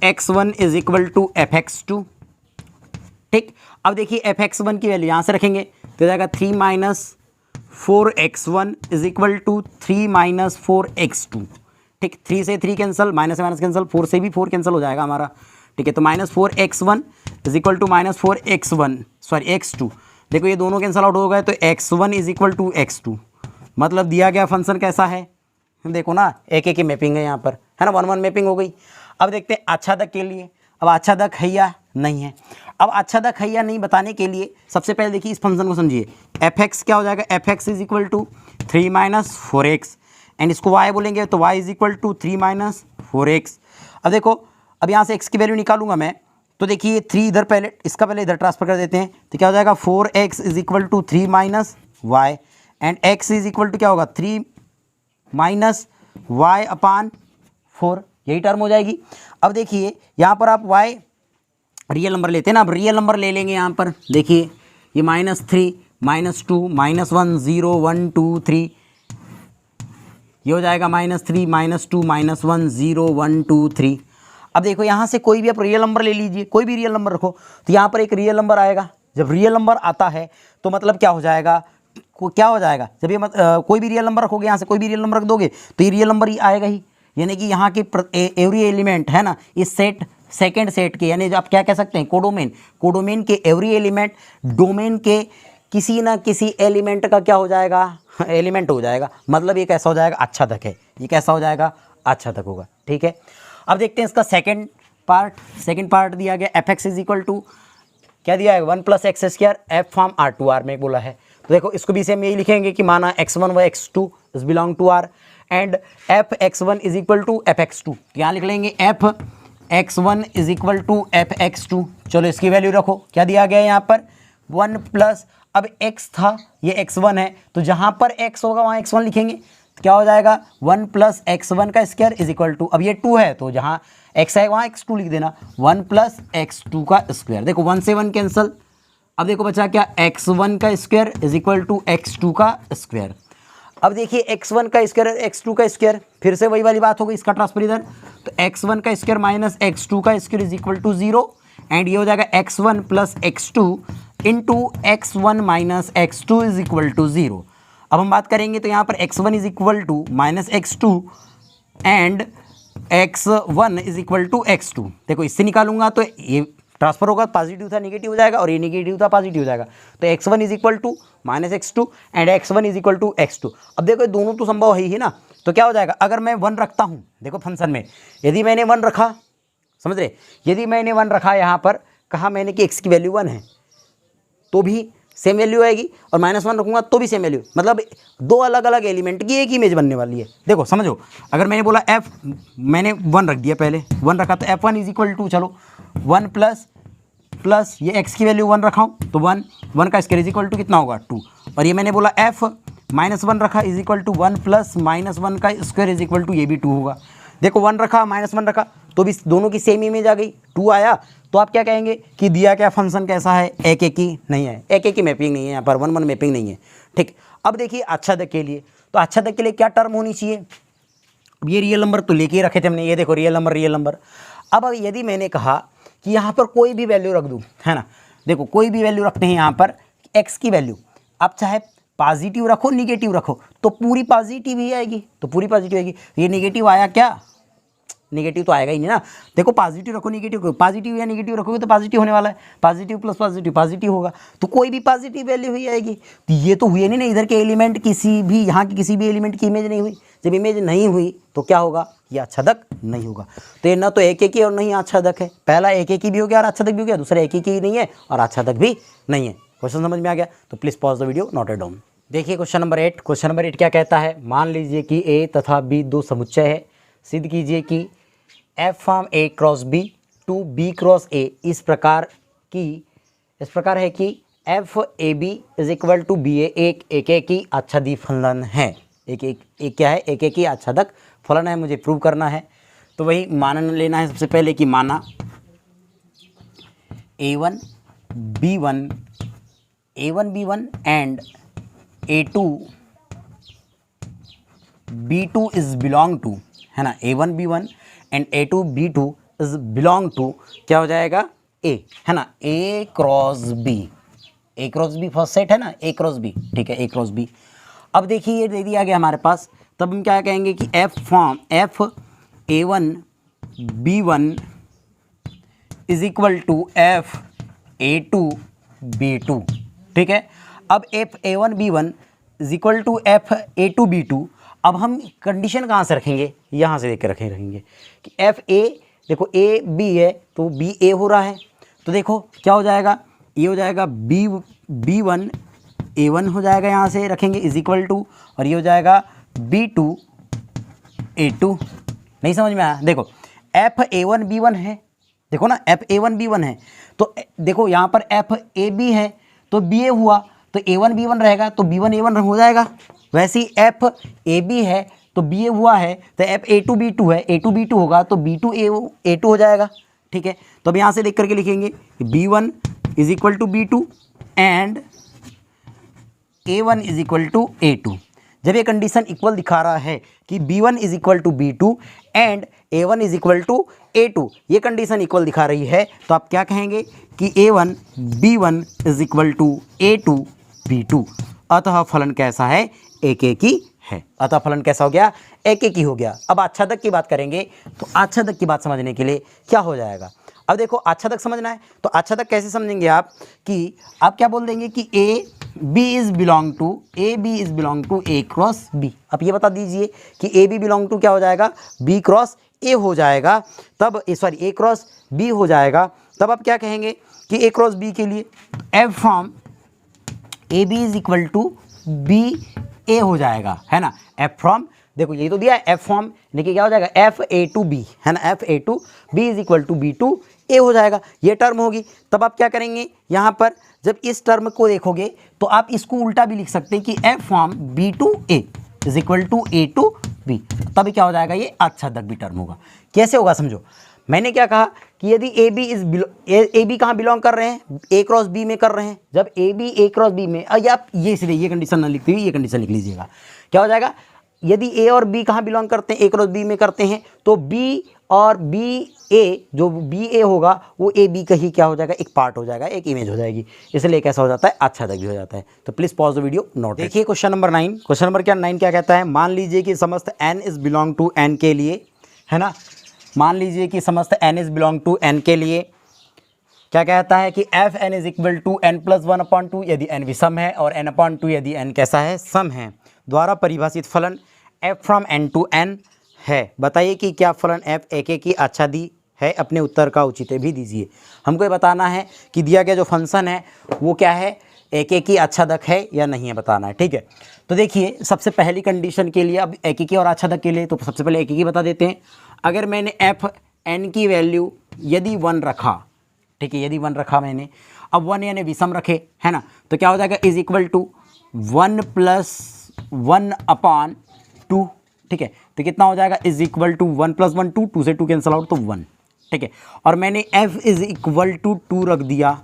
x1 is equal to F x2। ठीक, अब देखिए एफ x1 की वैल्यू यहाँ से रखेंगे तो जाएगा 3 - 4x1 is equal to 3 - 4x2। ठीक, 3 से 3 कैंसिल, माइनस से माइनस कैंसिल, 4 से भी 4 कैंसिल हो जाएगा हमारा। ठीक है, तो -4x1 is equal to -4x2। देखो ये दोनों कैंसिल आउट हो गए तो x1 is equal to x2। मतलब दिया गया फंक्शन कैसा है, देखो ना एक की मैपिंग है यहाँ पर, है ना, 1 1 मैपिंग हो गई। अब देखते हैं आच्छादक के लिए, अब आच्छादक है या नहीं है। अब आच्छादक है या नहीं बताने के लिए सबसे पहले देखिए इस फंक्शन को समझिए। एफ एक्स क्या हो जाएगा, F x is equal to 3 - 4x and इसको y बोलेंगे तो y is equal to 3 - 4x। अब देखो अब यहाँ से x की वैल्यू निकालूंगा मैं तो देखिए 3 इधर, पहले इसका पहले इधर ट्रांसफर कर देते हैं तो क्या हो जाएगा 4x is equal to 3 - y and x is equal to क्या होगा 3 - y/4, यही टर्म हो जाएगी। अब देखिए यहाँ पर आप y रियल नंबर लेते हैं ना, अब रियल नंबर ले लेंगे यहाँ पर। देखिए ये -3 -2 -1 0 1 2 3, ये हो जाएगा -3 -2 -1 0 1 2 3। अब देखो यहाँ से कोई भी आप रियल नंबर ले लीजिए, कोई भी रियल नंबर रखो तो यहाँ पर एक रियल नंबर आएगा। जब रियल नंबर आता है तो मतलब क्या हो जाएगा, क्या हो जाएगा, जब ये कोई भी रियल नंबर रखोगे, यहाँ से कोई भी रियल नंबर रख दोगे तो ये रियल नंबर ही आएगा ही। यानी कि यहाँ के एवरी एलिमेंट है ना इस सेट सेकेंड सेट के, यानी आप क्या कह सकते हैं कोडोमेन के एवरी एलिमेंट डोमेन के किसी ना किसी एलिमेंट का क्या हो जाएगा, एलिमेंट हो जाएगा। मतलब ये कैसा हो जाएगा, आच्छादक है। ये कैसा हो जाएगा, आच्छादक होगा। ठीक है, अब देखते हैं इसका सेकेंड पार्ट दिया गया F x is equal to क्या दिया है 1 + x² F from R to R में बोला है। तो देखो इसको भी सेम यही लिखेंगे कि माना x1 व x2 is belong to R and f x1 is equal to F x2। यहाँ लिख लेंगे f x1 is equal to F x2। चलो इसकी वैल्यू रखो, क्या दिया गया है यहाँ पर 1 प्लस, अब x था ये x1 है तो जहाँ पर x होगा वहाँ x1 लिखेंगे तो क्या हो जाएगा 1 + x1 का स्क्वायर इज इक्वल टू, अब ये 2 है तो जहाँ x है वहाँ x2 लिख देना, 1 + x2 का स्क्वायर। देखो 1 से 1 कैंसिल, अब देखो बचा क्या x1 का square is equal to x2 का स्क्वायर। अब देखिए x1 का स्क्वायर x2 का स्क्वायर, फिर से वही वाली बात हो गई, इसका ट्रांसफर इधर, तो x1 का स्क्वायर माइनस x2 का square is equal to 0 and ये हो जाएगा x1 + x2 into x1 - x2 is equal to 0। अब हम बात करेंगे तो यहाँ पर x1 is equal to -x2 and x1 is equal to x2। देखो इससे निकालूंगा तो ये ट्रांसफर होगा, पॉजिटिव था निगेटिव हो जाएगा और ये निगेटिव था पॉजिटिव हो जाएगा। तो x1 is equal to -x2 and x1 is equal to x2। अब देखो दोनों तो संभव है ही ना, तो क्या हो जाएगा अगर मैं 1 रखता हूँ, देखो फंक्शन में यदि मैंने 1 रखा, समझ रहे, यदि मैंने 1 रखा यहाँ पर, कहा मैंने कि x की वैल्यू 1 है तो भी सेम वैल्यू आएगी और -1 रखूँगा तो भी सेम वैल्यू, मतलब दो अलग अलग एलिमेंट की एक इमेज बनने वाली है। देखो समझो, अगर मैंने बोला मैंने 1 रख दिया, पहले 1 रखा तो f1 इज इक्वल टू, चलो 1 प्लस ये x की वैल्यू 1 रखा हूँ तो 1 का स्क्वायर इज इक्वल टू कितना होगा 2, और ये मैंने बोला f -1 रखा इज इक्वल टू 1 + -1 का स्क्वायर इज इक्वल टू ये भी 2 होगा। देखो 1 रखा -1 रखा तो भी दोनों की सेम इमेज आ गई, 2 आया, तो आप क्या कहेंगे कि दिया क्या फंक्शन कैसा है, एक की नहीं है, एक की मैपिंग नहीं है, यहाँ पर 1 1 मैपिंग नहीं है। ठीक, अब देखिए आच्छादक के लिए, तो आच्छादक के लिए क्या टर्म होनी चाहिए, अब ये रियल नंबर तो लेके ही रखे थे हमने, ये देखो रियल नंबर। अब यदि मैंने कहा कि यहाँ पर कोई भी वैल्यू रख दूँ, है ना, देखो कोई भी वैल्यू रखते हैं यहाँ पर x की वैल्यू, आप चाहे पॉजिटिव रखो निगेटिव रखो तो पूरी पॉजिटिव ही आएगी, तो पूरी पॉजिटिव आएगी। ये निगेटिव आया क्या, नेगेटिव तो आएगा ही नहीं ना। देखो पॉजिटिव रखो नेगेटिव, पॉजिटिव या नेगेटिव रखोगे तो पॉजिटिव होने वाला है, पॉजिटिव प्लस पॉजिटिव पॉजिटिव होगा, तो कोई भी पॉजिटिव वैल्यू ही आएगी। तो ये तो हुए नहीं ना, इधर के एलिमेंट किसी भी, यहाँ की किसी भी एलिमेंट की इमेज नहीं हुई। जब इमेज नहीं हुई तो क्या होगा, ये आच्छादक नहीं होगा। तो ये ना तो एक एक ही और नहीं आच्छादक है, पहला एक एक ही भी हो गया और आच्छादक भी हो गया, दूसरा एक एक ही नहीं है और आच्छादक भी नहीं है। क्वेश्चन समझ में आ गया? तो please pause the video, note it down. देखिए क्वेश्चन नंबर 8। क्वेश्चन नंबर 8 क्या कहता है, मान लीजिए कि ए तथा बी दो समुच्चय है। सिद्ध कीजिए कि F from A cross B to B cross A इस प्रकार है कि F A B is equal to B A एक ही आच्छादी फलन है। एक क्या है, एक ही आच्छादक फलन है, मुझे प्रूव करना है। तो वही मानन लेना है सबसे पहले कि माना A1 B1 and A2 B2 is belong to, है ना, A1 B1 and A2 B2 is belong to क्या हो जाएगा, A, है ना, A cross B first set है ना, A क्रॉस बी, ठीक है, A क्रॉस बी। अब देखिए ये दे दिया गया हमारे पास, तब हम क्या कहेंगे कि f form f A1 B1 is equal to f A2 B2, ठीक है। अब f A1 B1 is equal to f A2 B2, अब हम कंडीशन कहाँ से रखेंगे, यहाँ से देख के रखेंगे कि एफ ए, देखो ए बी है तो बी ए हो रहा है, तो देखो क्या हो जाएगा, ये हो जाएगा B1 A1 हो जाएगा, यहाँ से रखेंगे इज इक्वल टू, और ये हो जाएगा B2 A2। नहीं समझ में आया? देखो एफ A1 B1 है, देखो ना एफ A1 B1 है, तो देखो यहाँ पर एफ ए बी है तो बी ए हुआ, तो A1 B1 रहेगा तो B1 A1 हो जाएगा। वैसे ही एफ ए बी है तो बी ए हुआ है, तो एफ A2 B2 है, A2 B2 होगा तो B2 A2 हो जाएगा, ठीक है। तो अब यहाँ से लिख करके लिखेंगे B1 is equal to B2 and A1 is equal to A2। जब ये कंडीशन इक्वल दिखा रहा है कि B1 is equal to B2 and A1 is equal to A2, ये कंडीशन इक्वल दिखा रही है, तो आप क्या कहेंगे कि A1 B1 is equal to A2 B2। अतः फलन कैसा है, एक ही है। अतः फलन कैसा हो गया, एक ही हो गया। अब आच्छादक की बात करेंगे, तो आच्छादक की बात समझने के लिए क्या हो जाएगा, अब देखो आच्छादक समझना है, तो आच्छादक कैसे समझेंगे आप, कि आप क्या बोल देंगे कि A B is belong to A cross B. अब ये बता दीजिए कि ए बी बिलोंग टू क्या हो जाएगा, बी क्रॉस ए हो जाएगा, तब सॉरी ए क्रॉस बी हो जाएगा। तब आप क्या कहेंगे कि ए क्रॉस बी के लिए F from A B is equal to B A हो जाएगा, है ना। एफ फ्रॉम, देखो यही तो दिया है एफ फॉर्म, देखिए क्या हो जाएगा एफ ए टू बी, है ना, F A to B is equal to B to A हो जाएगा, ये टर्म होगी। तब आप क्या करेंगे, यहाँ पर जब इस टर्म को देखोगे तो आप इसको उल्टा भी लिख सकते हैं कि f form B to A is equal to A to B, तभी क्या हो जाएगा, ये आच्छादक भी टर्म होगा। कैसे होगा समझो, मैंने क्या कहा कि यदि ए बी कहाँ बिलोंग कर रहे हैं, ए क्रॉस बी में कर रहे हैं, जब ए क्रॉस बी में, आप ये इसलिए ये कंडीशन ना लिखते हुए ये कंडीशन लिख लीजिएगा, क्या हो जाएगा, यदि ए और बी कहाँ बिलोंग करते हैं, ए क्रॉस बी में करते हैं, तो बी और बी ए, जो बी ए होगा वो ए बी का ही क्या हो जाएगा, एक पार्ट हो जाएगा, एक इमेज हो जाएगी, इसलिए कैसा हो जाता है, आच्छादक भी हो जाता है। तो please pause the video, note. देखिए क्वेश्चन नंबर 9। क्वेश्चन नंबर 9 क्या कहता है, मान लीजिए कि समस्त n is belong to n के लिए, है ना, मान लीजिए कि समस्त n is belong to n के लिए क्या कहता है कि f n is equal to n plus 1/2 यदि n विषम है और n/2 यदि n कैसा है, सम है, द्वारा परिभाषित फलन f from n to n है। बताइए कि क्या फलन f एक की आच्छादी है। अपने उत्तर का औचित्य भी दीजिए। हमको ये बताना है कि दिया गया जो फंक्शन है वो क्या है, एक की आच्छादक है या नहीं है, बताना है, ठीक है। तो देखिए सबसे पहली कंडीशन के लिए, अब एक की और आच्छादक के लिए तो सबसे पहले एक की बता देते हैं। अगर मैंने एफ एन की वैल्यू यदि 1 रखा, ठीक है, यदि 1 रखा मैंने, अब 1 यानी विषम रखे, है ना, तो क्या हो जाएगा, इज इक्वल टू 1 + 1/2, ठीक है। तो कितना हो जाएगा, इज इक्वल टू 1 + 1 2 से 2 कैंसिल आउट तो 1, ठीक है। और मैंने f इज इक्वल टू 2 रख दिया,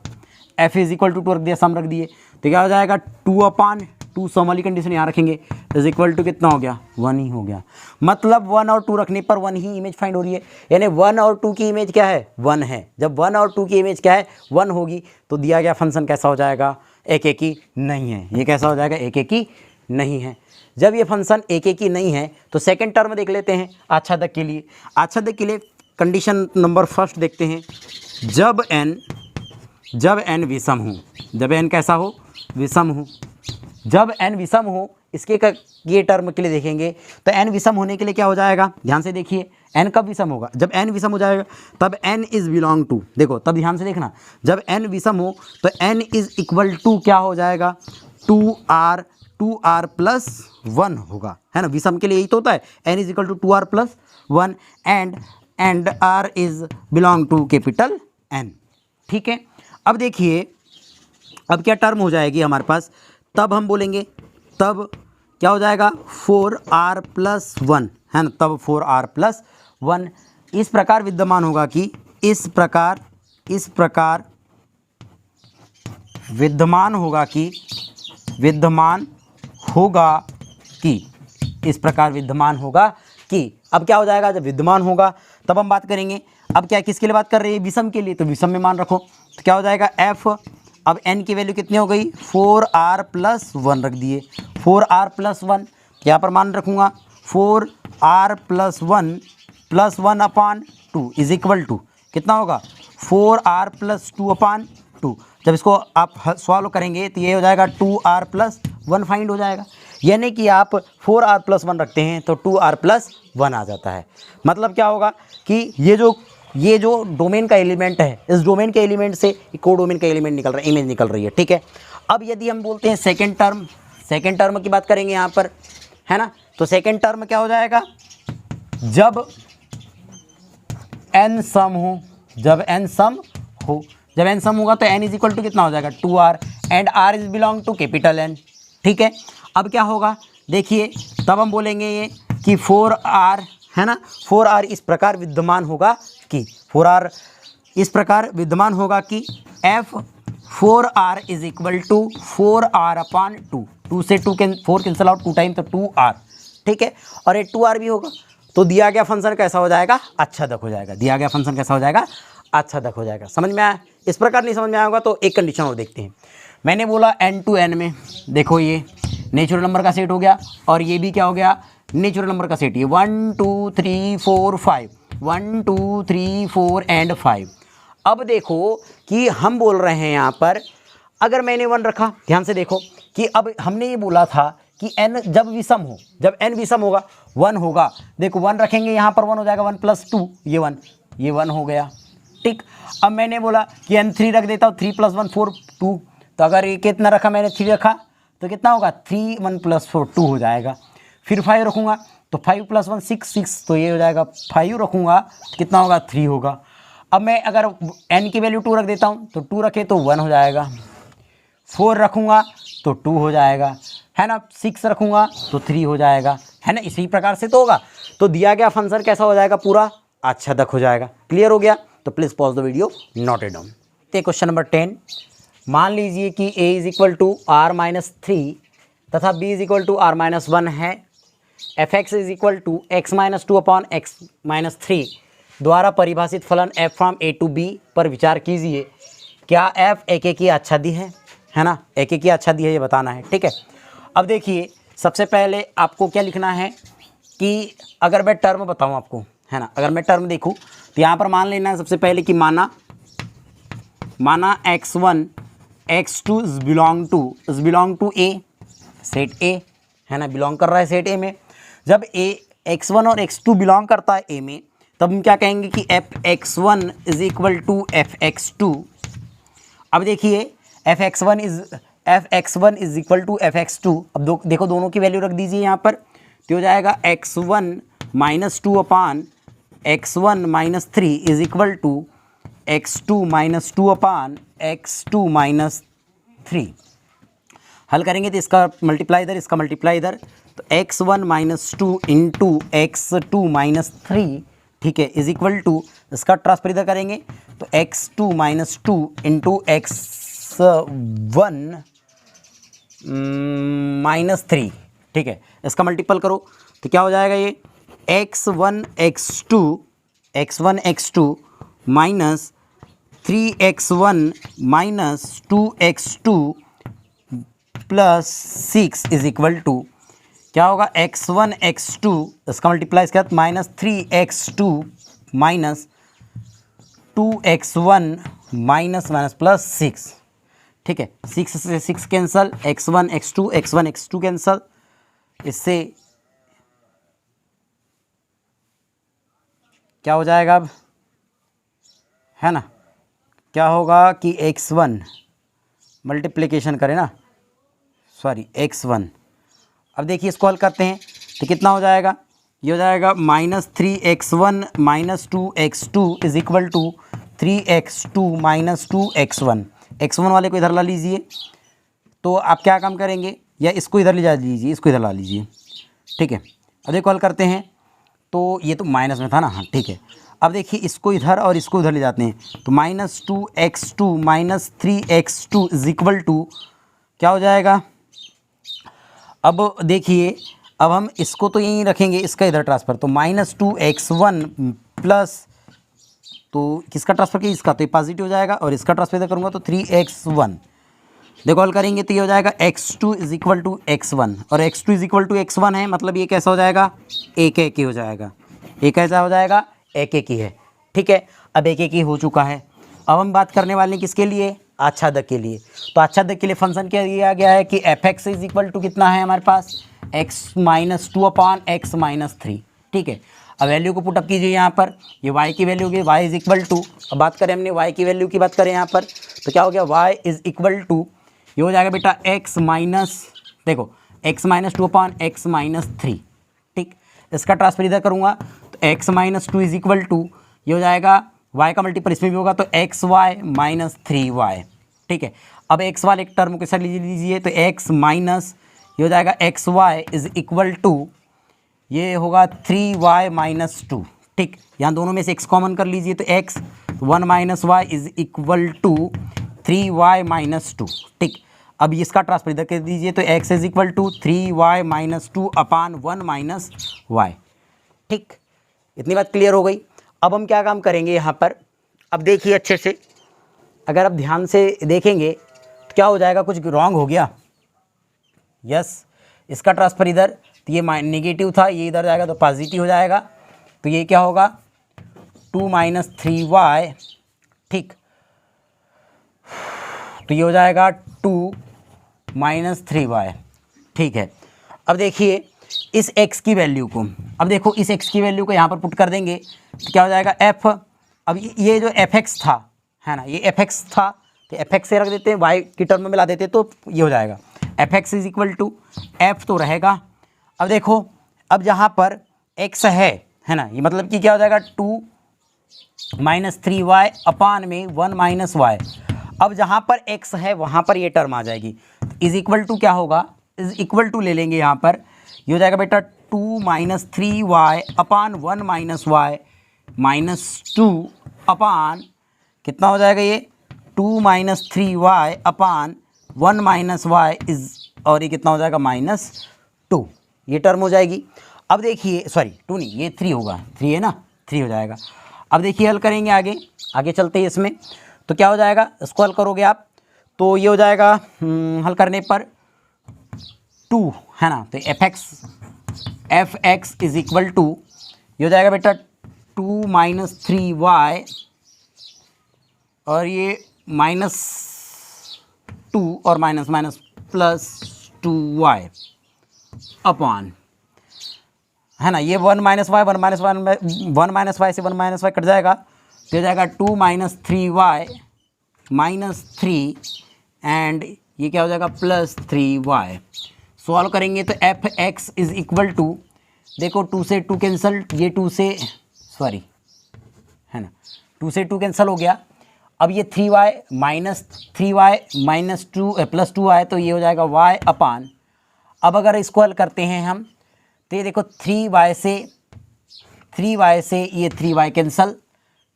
f इज इक्वल टू 2 रख दिया, सम रख दिए, तो क्या हो जाएगा 2/2, सम वाली कंडीशन यहाँ रखेंगे, इज इक्वल टू कितना हो गया, 1 ही हो गया। मतलब 1 और 2 रखने पर 1 ही इमेज फाइंड हो रही है, यानी 1 और 2 की इमेज क्या है, 1 है। जब 1 और 2 की इमेज क्या है, 1 होगी, तो दिया गया फंक्शन कैसा हो जाएगा, एक ही नहीं है। ये कैसा हो जाएगा, एक ही नहीं है। जब ये फंक्शन एक एक ही नहीं है तो सेकंड टर्म देख लेते हैं आच्छादक के लिए। आच्छादक के लिए कंडीशन नंबर फर्स्ट देखते हैं, जब n विषम हो, जब n कैसा हो, विषम हो। जब n विषम हो, इसके ये टर्म के लिए देखेंगे तो n विषम होने के लिए क्या हो जाएगा, ध्यान से देखिए, n कब विषम होगा, जब n विषम हो जाएगा तब n इज़ बिलोंग टू, देखो तब ध्यान से देखना, जब n विषम हो तो n इज़ इक्वल टू क्या हो जाएगा, 2r प्लस 1 होगा, है ना। विषम के लिए यही तो होता है, n is equal to 2r plus 1 and r is belong to capital N, ठीक है। अब देखिए अब क्या टर्म हो जाएगी हमारे पास, तब हम बोलेंगे, तब क्या हो जाएगा 4r प्लस 1, है ना, तब 4r प्लस 1 इस प्रकार विद्यमान होगा कि इस प्रकार विद्यमान होगा कि इस प्रकार विद्यमान होगा कि अब क्या हो जाएगा, जब विद्यमान होगा तब हम बात करेंगे। अब क्या किसके लिए बात कर रहे हैं, विषम के लिए, तो विषम में मान रखो तो क्या हो जाएगा f, अब n की वैल्यू कितनी हो गई 4r प्लस 1 रख दिए, 4r प्लस 1 यहाँ पर मान रखूँगा 4r plus 1 upon 2 is equal to कितना होगा 4r प्लस 2 अपान 2। जब इसको आप सॉल्व करेंगे तो ये हो जाएगा 2r प्लस 1 फाइंड हो जाएगा, यानी कि आप 4r प्लस 1 रखते हैं तो 2r प्लस 1 आ जाता है। मतलब क्या होगा कि ये जो डोमेन का एलिमेंट है, इस डोमेन के एलिमेंट से कोडोमेन का एलिमेंट निकल रहा है, इमेज निकल रही है, ठीक है। अब यदि हम बोलते हैं सेकेंड टर्म की बात करेंगे यहाँ पर, है ना, तो सेकेंड टर्म क्या हो जाएगा, जब n सम हो, जब n सम होगा तो n इज इक्वल टू कितना हो जाएगा 2r and r is belong to capital N, ठीक है। अब क्या होगा देखिए, तब हम बोलेंगे ये कि 4r, है ना, 4r इस प्रकार विद्यमान होगा कि 4r इस प्रकार विद्यमान होगा कि f 4r is equal to 4r upon 2 से 4 कैंसिल आउट 2 टाइम तो 2r, ठीक है। और ये 2r भी होगा तो दिया गया फंक्शन कैसा हो जाएगा, आच्छादक हो जाएगा, दिया गया फंक्शन कैसा हो जाएगा, आच्छादक हो जाएगा। समझ में आया, इस प्रकार नहीं समझ में आया होगा तो एक कंडीशन और देखते हैं। मैंने बोला n to n में देखो ये नेचुरल नंबर का सेट हो गया और ये भी क्या हो गया, नेचुरल नंबर का सेट, ये 1 2 3 4 5, 1 2 3 4 एंड 5। अब देखो कि हम बोल रहे हैं यहाँ पर, अगर मैंने 1 रखा, ध्यान से देखो कि अब हमने ये बोला था कि n जब विषम हो, जब n विषम होगा 1 होगा, देखो 1 रखेंगे यहाँ पर 1 हो जाएगा 1 प्लस 2, ये 1 हो गया, ठीक। अब मैंने बोला कि n 3 रख देता हूँ, 3 प्लस 1 4 2, तो अगर ये कितना रखा मैंने 3 रखा तो कितना होगा 3 1 प्लस 4 2 हो जाएगा। फिर 5 रखूँगा तो 5 प्लस 1 6 तो ये हो जाएगा, 5 रखूँगा कितना होगा 3 होगा। अब मैं अगर n की वैल्यू 2 रख देता हूँ तो 2 रखे तो 1 हो जाएगा, 4 रखूँगा तो 2 हो जाएगा, है ना, 6 रखूँगा तो 3 हो जाएगा, है ना। इसी प्रकार से तो होगा, तो दिया गया फंक्शन कैसा हो जाएगा, पूरा आच्छादक हो जाएगा। क्लियर हो गया, तो please pause the video, note it down. Question number 10, मान लीजिए कि a is equal to r minus 3 तथा b is equal to r minus 1 है, f(x) is equal to x minus 2 upon x minus 3 द्वारा परिभाषित फलन f from a to b पर विचार कीजिए। क्या f एक की आच्छादी है ना, एक की आच्छादी है, ये बताना है, ठीक है। अब देखिए सबसे पहले आपको क्या लिखना है कि अगर मैं टर्म बताऊँ आपको, है ना, अगर मैं टर्म देखूँ तो यहाँ पर मान लेना है सबसे पहले कि माना x1 x2 is belong to a, set a, है ना, बिलोंग कर रहा है सेट a में। जब a x1 और x2 बिलोंग करता है a में तब हम क्या कहेंगे कि fx1 is equal to fx2। अब देखिए fx1 is equal to fx2। अब देखो दोनों की वैल्यू रख दीजिए यहाँ पर, तो हो जाएगा x1 minus 2 upon x1 minus 3 is equal to x2 minus 2 upon x2 minus 3। हल करेंगे तो इसका मल्टीप्लाई इधर, इसका मल्टीप्लाई इधर, तो x1 minus 2 into x2 minus 3, ठीक है, इज इक्वल टू, इसका ट्रांसफर इधर करेंगे तो x2 minus 2 into x1 minus 3, ठीक है, इसका मल्टीपल करो तो क्या हो जाएगा, ये x1 x2 minus 3x1 minus 2x2 plus 6 is equal to क्या होगा, x1 x2 इसका मल्टीप्लाई इसके बाद minus 3x2 minus 2x1 minus minus plus 6। ठीक है, 6 से 6 कैंसल, x1 x2 कैंसल, इससे क्या हो जाएगा अब, है ना, क्या होगा कि x1 मल्टीप्लिकेशन करें ना, सॉरी x1, अब देखिए इसको हल करते हैं तो कितना हो जाएगा, ये हो जाएगा minus 3x1 minus 2x2 is equal to 3x2 minus 2x1। x1 वाले को इधर ला लीजिए, तो आप क्या काम करेंगे, या इसको इधर ले जा लीजिए, इसको इधर ला लीजिए। ठीक है, अब देखो हल करते हैं, तो ये तो माइनस में था ना, हाँ ठीक है। अब देखिए इसको इधर और इसको इधर ले जाते हैं, तो minus 2x2 minus 3x2 is equal to क्या हो जाएगा। अब देखिए, अब हम इसको तो यहीं रखेंगे, इसका इधर ट्रांसफ़र, तो माइनस 2x1 प्लस, तो किसका ट्रांसफ़र किया, इसका, तो ये पॉजिटिव हो जाएगा, और इसका ट्रांसफ़र इधर करूँगा तो 3x1। देखो हल करेंगे तो ये हो जाएगा x2 is equal to x1, और x2 is equal to x1 है, मतलब ये कैसा हो जाएगा, एक एक ही हो जाएगा, ये कैसा हो जाएगा, एक एक ही है। ठीक है, अब एक एक ही हो चुका है। अब हम बात करने वाले हैं किसके लिए, आच्छादक के लिए। तो आच्छादक के लिए फंक्शन क्या दिया गया है कि fx इज इक्वल टू कितना है हमारे पास, x minus 2 upon x minus 3। ठीक है, अब वैल्यू को पुटअप कीजिए यहाँ पर, ये y की वैल्यू होगी y इज इक्वल टू, अब बात करें हमने y की वैल्यू की बात करें यहाँ पर, तो क्या हो गया, y इज इक्वल टू, ये हो जाएगा बेटा x माइनस, देखो x minus 2 upon x minus 3। ठीक, इसका ट्रांसफर इधर करूँगा तो x minus 2 is equal to, ये हो जाएगा y का मल्टीपल इसमें भी होगा तो xy माइनस 3y। ठीक है, अब x वाले एक टर्म के साथ लीजिए, तो x माइनस, ये हो जाएगा xy इज इक्वल टू, ये होगा 3y माइनस 2। ठीक, यहाँ दोनों में से x कॉमन कर लीजिए, तो x 1 minus y is equal to 3y minus 2। ठीक, अब इसका ट्रांसफर इधर कर दीजिए, तो x is equal to 3y minus 2 upon 1 minus y। ठीक, इतनी बात क्लियर हो गई। अब हम क्या काम करेंगे यहाँ पर, अब देखिए अच्छे से, अगर आप ध्यान से देखेंगे तो क्या हो जाएगा, कुछ रॉन्ग हो गया, यस, इसका ट्रांसफर इधर, तो ये नेगेटिव था, ये इधर जाएगा तो पॉजिटिव हो जाएगा, तो ये क्या होगा 2 माइनस 3y। ठीक, तो ये हो जाएगा 2 माइनस 3y। ठीक है, अब देखिए इस x की वैल्यू को, अब देखो इस x की वैल्यू को यहाँ पर पुट कर देंगे तो क्या हो जाएगा f, अब ये जो fx था, है ना, ये fx था, तो fx से रख देते हैं, y की टर्म में मिला देते तो ये हो जाएगा fx is equal to, f तो रहेगा। अब देखो, अब जहाँ पर x है ना, ये मतलब कि क्या हो जाएगा 2 माइनस 3y अपान में 1 माइनस y। अब जहाँ पर x है वहाँ पर ये टर्म आ जाएगी, इज इक्वल टू क्या होगा, इज इक्वल टू ले लेंगे यहाँ पर, ये हो जाएगा बेटा 2 माइनस 3y अपान 1 माइनस y माइनस 2 अपान कितना हो जाएगा, ये 2 minus 3y upon 1 minus y is, और ये कितना हो जाएगा -2, ये टर्म हो जाएगी। अब देखिए, सॉरी 2 नहीं, ये 3 होगा, 3 है ना, 3 हो जाएगा। अब देखिए हल करेंगे, आगे चलते हैं इसमें, तो क्या हो जाएगा, इसको हल करोगे आप तो ये हो जाएगा, हल करने पर 2, है ना, तो F x is equal to, ये हो जाएगा बेटा 2 माइनस 3y, और ये -2 और minus minus plus 2y upon, है ना, ये 1 minus y, 1 minus 1 minus y से 1 माइनस वाई कट जाएगा, तो हो जाएगा 2 माइनस 3y माइनस 3, एंड ये क्या हो जाएगा +3y। सॉल्व करेंगे तो F x is equal to, देखो 2 से 2 कैंसल, ये 2 से, सॉरी, है ना, 2 से 2 कैंसिल हो गया। अब ये 3y minus 3y minus 2 plus 2y, तो ये हो जाएगा y अपान, अब अगर इसको हल करते हैं हम, तो ये देखो 3y से ये 3y कैंसल,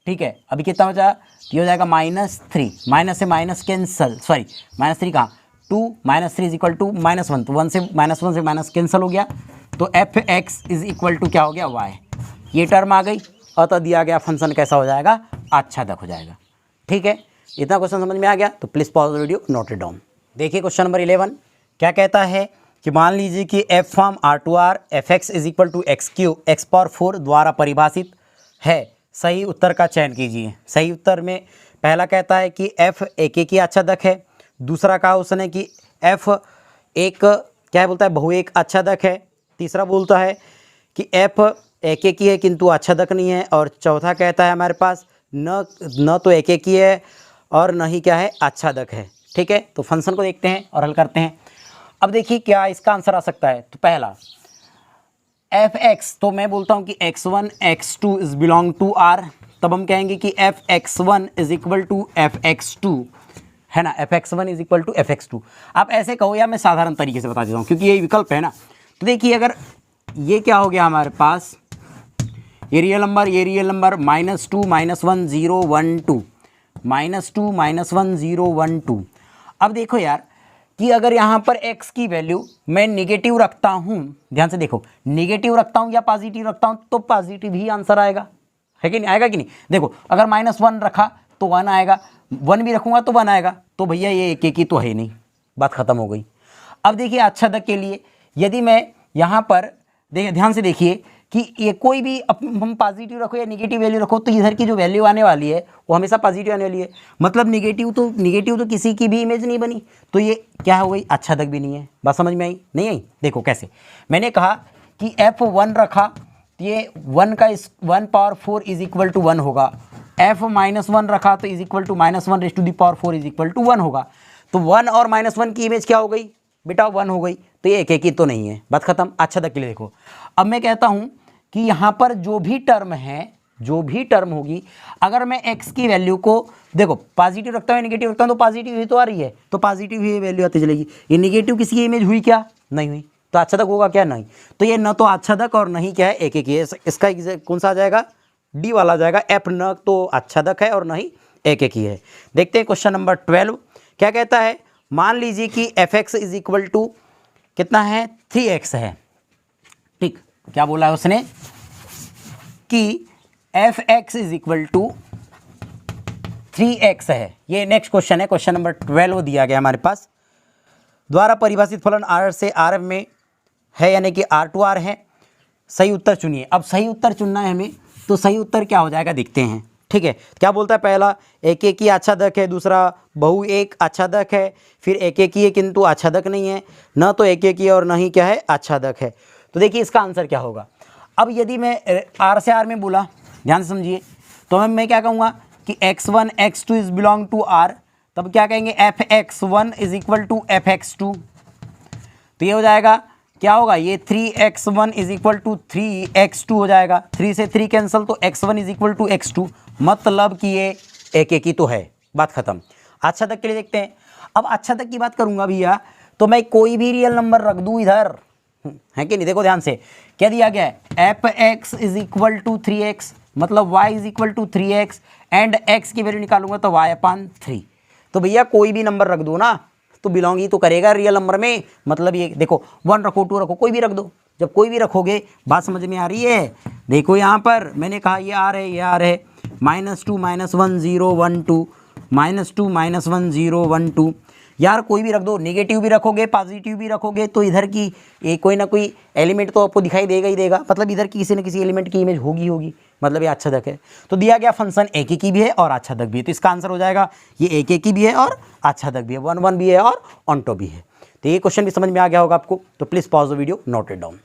ठीक है, अभी कितना बचा, ये हो जाएगा -3, माइनस से माइनस कैंसल, सॉरी -3 कहाँ, 2 माइनस 3 इज इक्वल टू -1, तो 1 से माइनस कैंसिल हो गया, तो F x is equal to क्या हो गया y, ये टर्म आ गई, अतः दिया गया फंक्शन कैसा हो जाएगा, आच्छादक हो जाएगा। ठीक है, इतना क्वेश्चन समझ में आ गया तो please pause video, note it down. देखिए क्वेश्चन नंबर 11, क्या कहता है कि मान लीजिए कि F from R to R f x is equal to x Q x power 4 द्वारा परिभाषित है। सही उत्तर का चयन कीजिए। सही उत्तर में पहला कहता है कि एफ एक की आच्छादक है, दूसरा कहा उसने कि एफ एक क्या बोलता है बहु एक आच्छादक है, तीसरा बोलता है कि एफ एक की है किंतु आच्छादक नहीं है, और चौथा कहता है हमारे पास न तो एक की है और न ही क्या है आच्छादक है। ठीक है, तो फंक्शन को देखते हैं और हल करते हैं। अब देखिए क्या इसका आंसर आ सकता है। तो पहला एफ एक्स, तो मैं बोलता हूँ कि x1 x2 is belong to are, तब हम कहेंगे कि F x1 is equal to F x2, है ना, f x1 is equal to F x2। आप ऐसे कहो या मैं साधारण तरीके से बता देता हूँ क्योंकि ये विकल्प है ना। तो देखिए अगर ये क्या हो गया हमारे पास, ये रियल नंबर -2 -1 0 1 2 -2 -1 0 1 2। अब देखो यार कि अगर यहाँ पर x की वैल्यू मैं निगेटिव रखता हूँ, ध्यान से देखो, निगेटिव रखता हूँ या पॉजिटिव रखता हूँ तो पॉजिटिव ही आंसर आएगा, है कि नहीं, आएगा कि नहीं। देखो अगर -1 रखा तो 1 आएगा, 1 भी रखूँगा तो 1 आएगा, तो भैया ये एक ही तो है नहीं, बात खत्म हो गई। अब देखिए आच्छादक के लिए यदि मैं यहाँ पर देखिए ध्यान से देखिए कि ये कोई भी हम पॉजिटिव रखो या निगेटिव वैल्यू रखो तो इधर की जो वैल्यू आने वाली है वो हमेशा पॉजिटिव आने वाली है। मतलब निगेटिव तो किसी की भी इमेज नहीं बनी, तो ये क्या हो गई, आच्छादक भी नहीं है। बात समझ में आई नहीं आई। देखो कैसे, मैंने कहा कि f1 रखा तो ये 1 का 1 पावर 4 इज इक्वल टू 1 होगा, f -1 रखा तो is equal to -1 raise to the power 4 is equal to 1 होगा। तो 1 और -1 की इमेज क्या हो गई बेटा, 1 हो गई, तो ये एक ही तो नहीं है, बात खत्म। आच्छादक के लिए देखो, अब मैं कहता हूँ कि यहाँ पर जो भी टर्म होगी, अगर मैं x की वैल्यू को देखो पॉजिटिव रखता हूँ निगेटिव रखता हूँ तो पॉजिटिव ही तो आ रही है, तो पॉजिटिव ही वैल्यू आती चलेगी। ये निगेटिव किसी की इमेज हुई क्या, नहीं हुई, तो आच्छादक होगा क्या, नहीं। तो ये न तो आच्छादक और नहीं क्या है एक ही है। इसका कौन सा आ जाएगा, डी वाला आ जाएगा। एफ न तो आच्छादक है और न ही एक ही है। देखते हैं क्वेश्चन नंबर 12 क्या कहता है। मान लीजिए कि F x is equal to कितना है, 3x है। ठीक, क्या बोला है उसने कि F x is equal to 3x है। ये नेक्स्ट क्वेश्चन है, क्वेश्चन नंबर 12 दिया गया हमारे पास। द्वारा परिभाषित फलन R से RF में है, यानी कि R to R है। सही उत्तर चुनिए। अब सही उत्तर चुनना है हमें, तो सही उत्तर क्या हो जाएगा देखते हैं। ठीक है, क्या बोलता है, पहला एक ही आच्छादक है, दूसरा बहु एक आच्छादक है, फिर एक ही है किंतु आच्छादक नहीं है, न तो एक ही और न ही क्या है आच्छादक है। तो देखिए इसका आंसर क्या होगा। अब यदि मैं R से R में बोला, ध्यान से समझिए, तो मैं क्या कहूँगा कि x1 x2 is belong to R, तब क्या कहेंगे f x1 is equal to F x2। तो ये हो जाएगा, क्या होगा, ये 3x1 is equal to 3x2 हो जाएगा, 3 से 3 कैंसिल, तो x1 is equal to x2, मतलब कि ये एक ही तो है, बात खत्म। आच्छादक के लिए देखते हैं। अब आच्छादक की बात करूंगा भैया, तो मैं कोई भी रियल नंबर रख दूं इधर, है कि नहीं। देखो ध्यान से क्या दिया गया है, F x is equal to 3x, मतलब y is equal to 3x, and x की वैल्यू निकालूंगा तो y/3। तो भैया कोई भी नंबर रख दो ना तो बिलोंग ही तो करेगा रियल नंबर में। मतलब ये देखो 1 रखो 2 रखो, कोई भी रख दो, जब कोई भी रखोगे, बात समझ में आ रही है। देखो यहाँ पर मैंने कहा ये आ रहे, ये आ रहे, -2 -1 0 1 2 -2 -1 0 1 2। यार कोई भी रख दो, नेगेटिव भी रखोगे पॉजिटिव भी रखोगे तो इधर की ये कोई ना कोई एलिमेंट तो आपको दिखाई देगा ही देगा, मतलब इधर की किसी न किसी एलिमेंट की इमेज होगी, मतलब ये आच्छादक है। तो दिया गया फंक्शन एक की भी है और आच्छादक भी है, तो इसका आंसर हो जाएगा ये एक की भी है और आच्छादक भी है, 1 1 भी है और ऑन टॉप भी है। तो ये क्वेश्चन भी समझ में आ गया होगा आपको, तो please pause the video, note it down.